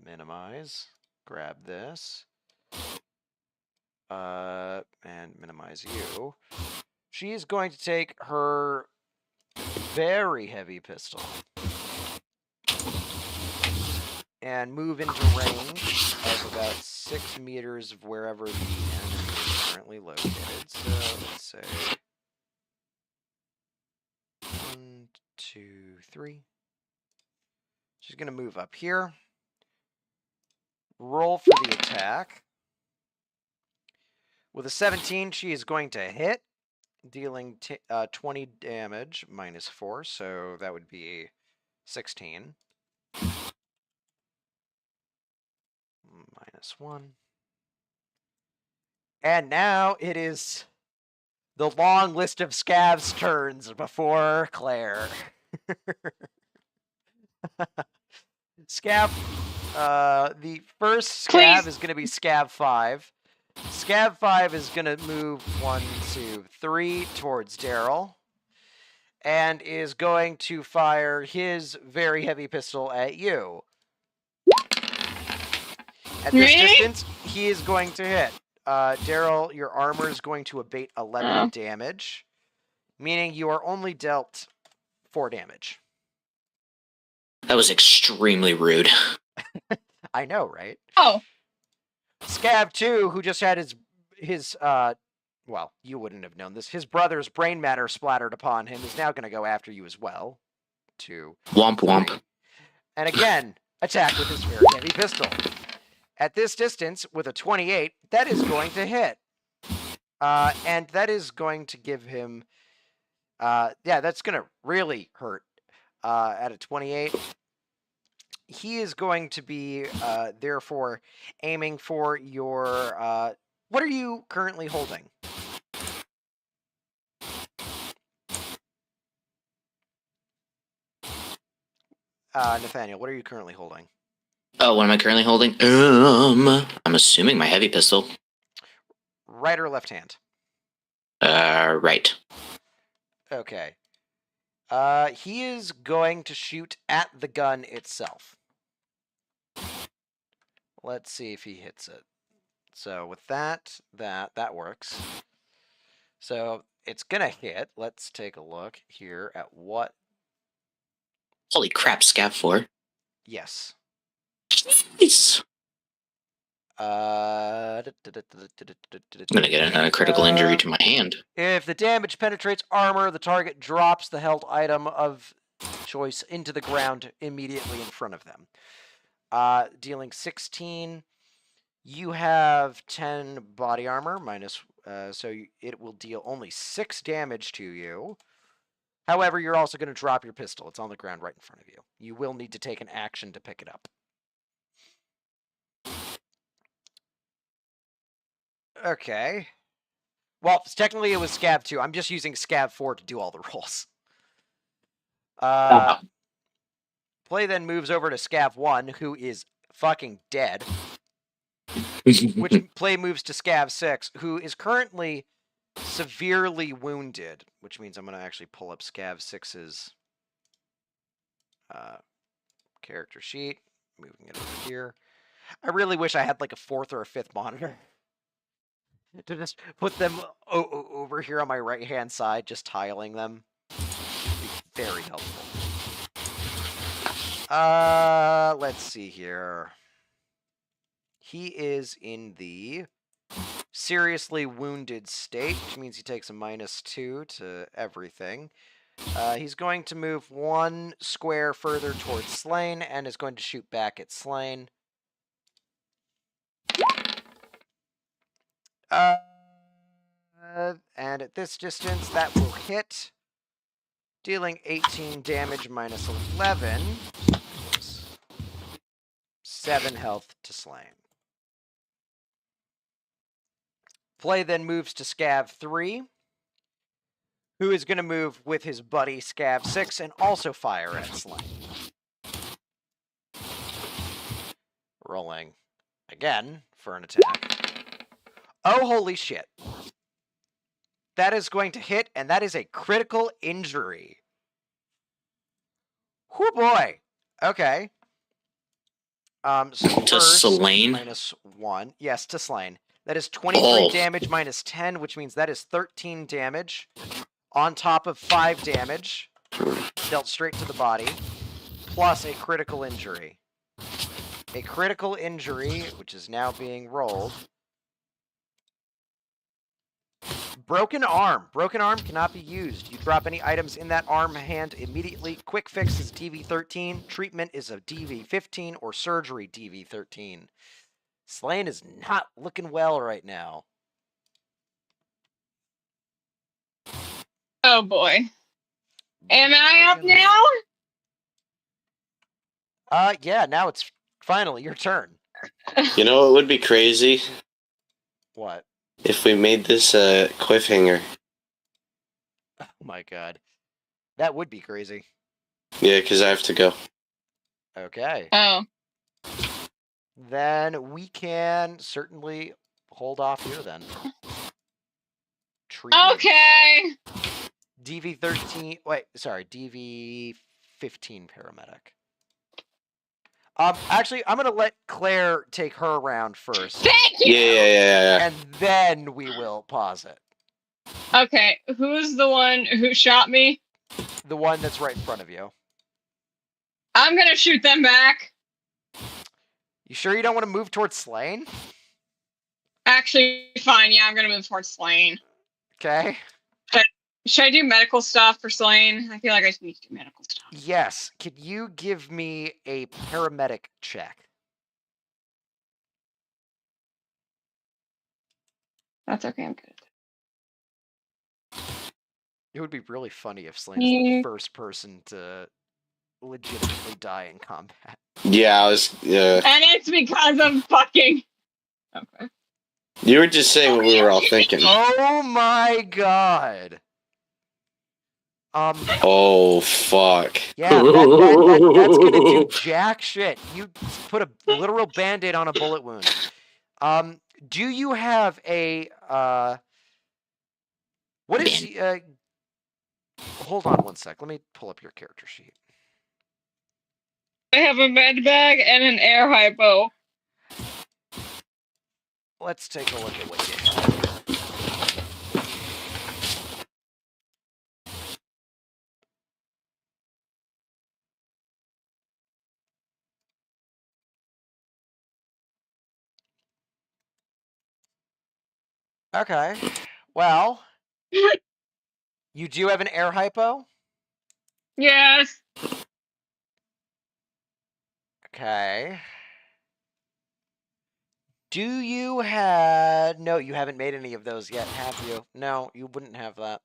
minimize. Grab this. And minimize you. She is going to take her very heavy pistol and move into range of about 6 meters of wherever the enemy is currently located. So let's say 1, 2, 3. She's going to move up here. Roll for the attack. With a 17, she is going to hit, dealing 20 damage minus 4, so that would be 16. Minus 1. And now it is the long list of Scav's turns before Claire. Scav, the first Scav Please. is going to be Scav 5. Scav 5 is going to move 1, 2, 3 towards Daryl. And is going to fire his very heavy pistol at you. At this Me? distance, he is going to hit. Daryl, your armor is going to abate 11 damage, meaning you are only dealt 4 damage. That was extremely rude. I know, right? Oh. Scav 2, who just had his well, you wouldn't have known this. His brother's brain matter splattered upon him is now going to go after you as well. 2, Womp 3. womp. And again, attack with his very heavy pistol. At this distance, with a 28, that is going to hit. And that is going to give him... yeah, that's going to really hurt. At a 28, he is going to be, therefore, aiming for your... what are you currently holding? Nathaniel, what are you currently holding? Oh, what am I currently holding? I'm assuming my heavy pistol. Right or left hand? Right. Okay. He is going to shoot at the gun itself. Let's see if he hits it. So with that works. So it's gonna hit. Let's take a look here at what... Holy crap, Scav 4. Yes. Jeez. I'm gonna get a critical injury to my hand. If the damage penetrates armor, the target drops the held item of choice into the ground immediately in front of them. Dealing 16. You have 10 body armor, so it will deal only 6 damage to you. However, you're also going to drop your pistol. It's on the ground right in front of you. You will need to take an action to pick it up. Okay. Well, technically it was Scav 2. I'm just using Scav 4 to do all the rolls. Play then moves over to Scav 1, who is fucking dead. Which play moves to Scav 6, who is currently severely wounded. Which means I'm going to actually pull up Scav 6's character sheet. Moving it over here. I really wish I had like a 4th or a 5th monitor. To just put them over here on my right-hand side, just tiling them. Be very helpful. Let's see here. He is in the seriously wounded state, which means he takes a -2 to everything. He's going to move 1 square further towards Slain and is going to shoot back at Slain. And at this distance, that will hit, dealing 18 damage minus 11. 7 health to Slain. Play then moves to Scav 3, who is going to move with his buddy Scav 6 and also fire at Slain. Rolling again for an attack. Oh, holy shit. That is going to hit, and that is a critical injury. Whoo boy. Okay. So To first, Slain? -1. Yes, to Slain. That is 23 damage minus 10, which means that is 13 damage on top of 5 damage dealt straight to the body, plus a critical injury. A critical injury, which is now being rolled. Broken arm. Broken arm cannot be used. You drop any items in that arm hand immediately. Quick fix is DV13. Treatment is a DV15 or surgery DV13. Slain is not looking well right now. Oh boy. Am I up now? Yeah, now it's finally your turn. You know what would be crazy? What? If we made this a cliffhanger. Oh my god. That would be crazy. Yeah, because I have to go. Okay. Oh. Then we can certainly hold off here then. Treatment. Okay. DV13. Wait, sorry. DV15 paramedic. Actually, I'm gonna let Claire take her round first, Thank you. Yeah. and then we will pause it. Okay, who's the one who shot me? The one that's right in front of you. I'm gonna shoot them back. You sure you don't want to move towards Slane? Actually, fine. Yeah, I'm gonna move towards Slane. Okay. Should I do medical stuff for Slane? I feel like I just need to do medical stuff. Yes. Could you give me a paramedic check? That's okay. I'm good. It would be really funny if Slane is the Yeah. first person to legitimately die in combat. Yeah, I was. And it's because of fucking. Okay. You were just saying what we were all thinking. Oh my god. Oh fuck. Yeah, that's gonna do jack shit. You put a literal band-aid on a bullet wound. Do you have a what is hold on one sec. Let me pull up your character sheet. I have a med bag and an air hypo. Let's take a look at what you have. Okay. Well, you do have an air hypo? Yes. Okay. Do you have... No, you haven't made any of those yet, have you? No, you wouldn't have that.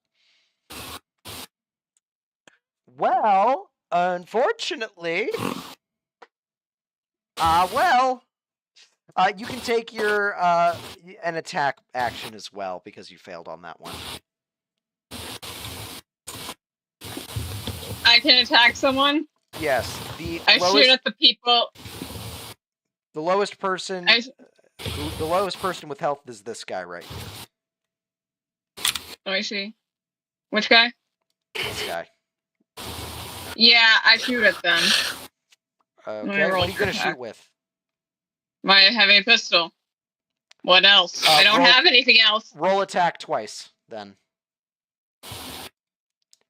Well, unfortunately... you can take your, an attack action as well, because you failed on that one. I can attack someone. Yes, I shoot at the people. the lowest person... The lowest person with health is this guy right here. Let me see. Which guy? This guy. Yeah, I shoot at them. Okay, what roll are you going to for attack. shoot with? My heavy pistol. What else? I don't roll- have anything else. Roll attack twice, then.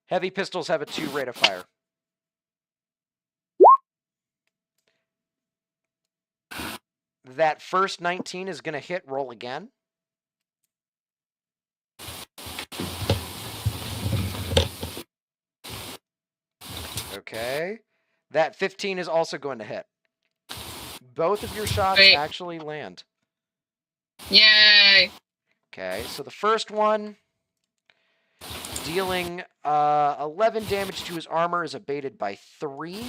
Heavy pistols have a 2 rate of fire. That first 19 is going to hit. Roll again. Okay. That 15 is also going to hit. Both of your shots actually land. Yay. Okay, so the first one, dealing 11 damage to his armor, is abated by 3.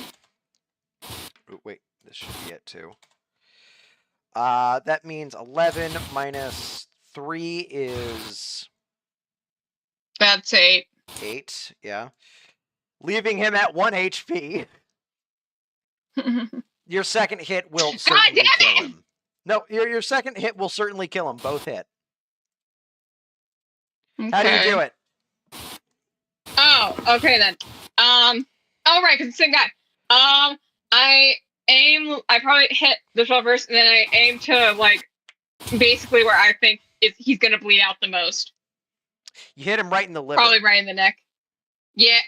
Oh, wait, this should be it too. That means 11 minus 3 is... That's 8. 8, yeah. Leaving him at 1 HP. Your second hit will certainly kill him. No, your second hit will certainly kill him. Both hit. Okay. How do you do it? Oh, okay then. Oh right, because it's the same guy. I probably hit the shell first, and then I aim to like basically where I think he's gonna bleed out the most. You hit him right in the liver. Probably right in the neck. Yeah.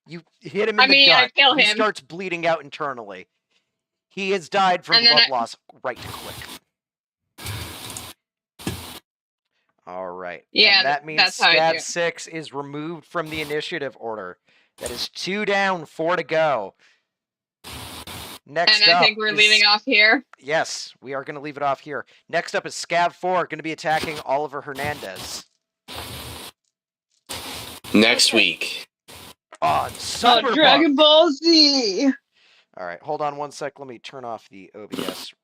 You hit him in the gut. I kill him. He starts bleeding out internally. He has died from blood loss right quick. All right. Yeah, and that means that's how I do Stab it. 6 is removed from the initiative order. That is 2 down, 4 to go. Next and up I think we're leaving off here. Yes, we are going to leave it off here. Next up is Scab 4, going to be attacking Oliver Hernandez. Next week. On Cyberpunk. Dragon Ball Z. All right, hold on one sec. Let me turn off the OBS